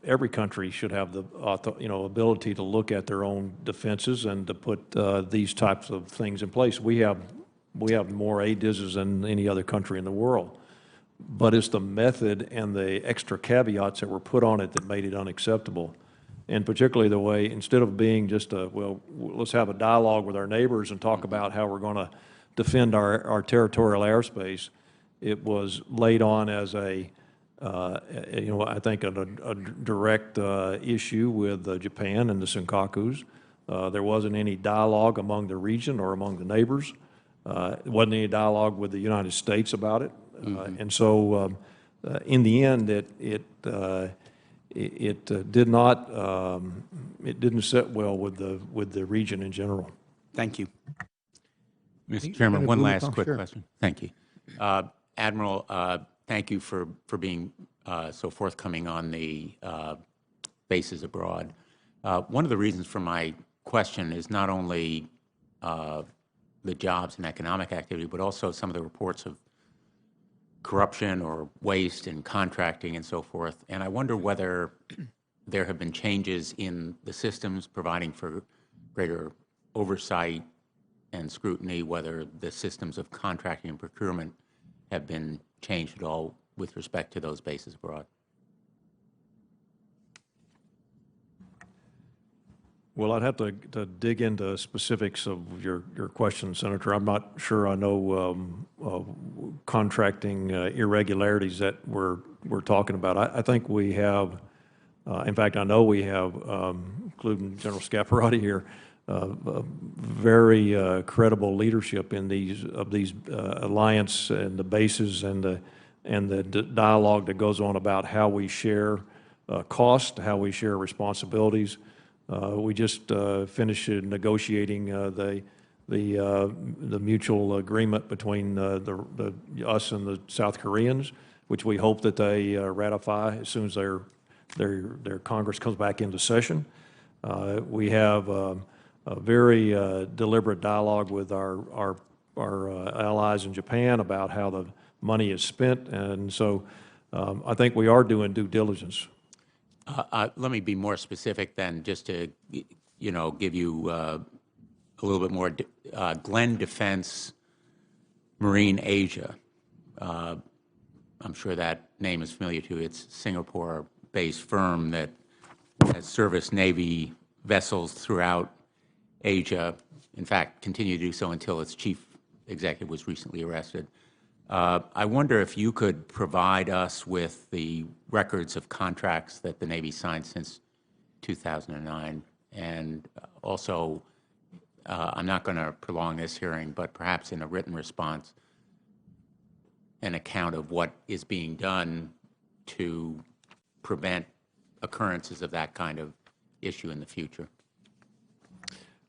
C: every country should have the, ability to look at their own defenses and to put these types of things in place. We have more ADIZs than any other country in the world, but it's the method and the extra caveats that were put on it that made it unacceptable. And particularly the way, instead of being just let's have a dialogue with our neighbors and talk about how we're going to defend our territorial airspace, it was laid on as I think a direct issue with Japan and the Senkakus. There wasn't any dialogue among the region or among the neighbors. There wasn't any dialogue with the United States about it. And so in the end, it didn't sit well with the region in general.
O: Thank you.
P: Mr. Chairman, one last quick question. Thank you. Admiral, thank you for being so forthcoming on the bases abroad. One of the reasons for my question is not only the jobs and economic activity, but also some of the reports of corruption or waste in contracting and so forth. And I wonder whether there have been changes in the systems providing for greater oversight and scrutiny, whether the systems of contracting and procurement have been changed at all with respect to those bases abroad.
C: Well, I'd have to dig into specifics of your question, Senator. I'm not sure I know contracting irregularities that we're talking about. I think we have, in fact, I know we have, including General Scaparrotti here, very credible leadership in these alliance and the bases and the dialogue that goes on about how we share cost, how we share responsibilities. We just finished negotiating the mutual agreement between us and the South Koreans, which we hope that they ratify as soon as their Congress comes back into session. We have a very deliberate dialogue with our allies in Japan about how the money is spent, and so I think we are doing due diligence.
P: Let me be more specific then, just to give you a little bit more. Glenn Defense Marine Asia. I'm sure that name is familiar to you. It's a Singapore-based firm that has serviced Navy vessels throughout Asia. In fact, continued to do so until its chief executive was recently arrested. I wonder if you could provide us with the records of contracts that the Navy signed since 2009. And also, I'm not going to prolong this hearing, but perhaps in a written response, an account of what is being done to prevent occurrences of that kind of issue in the future.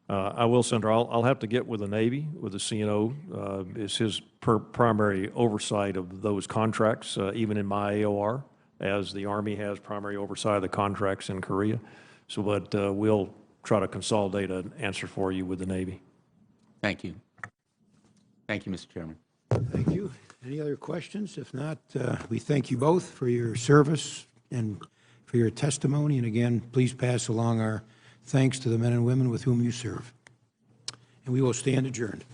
C: I will, Senator. I'll have to get with the Navy, with the CNO. It's his primary oversight of those contracts, even in my AOR, as the Army has primary oversight of the contracts in Korea. So, but we'll try to consolidate an answer for you with the Navy.
P: Thank you. Thank you, Mr. Chairman.
A: Thank you. Any other questions? If not, we thank you both for your service and for your testimony. And again, please pass along our thanks to the men and women with whom you serve. And we will stand adjourned.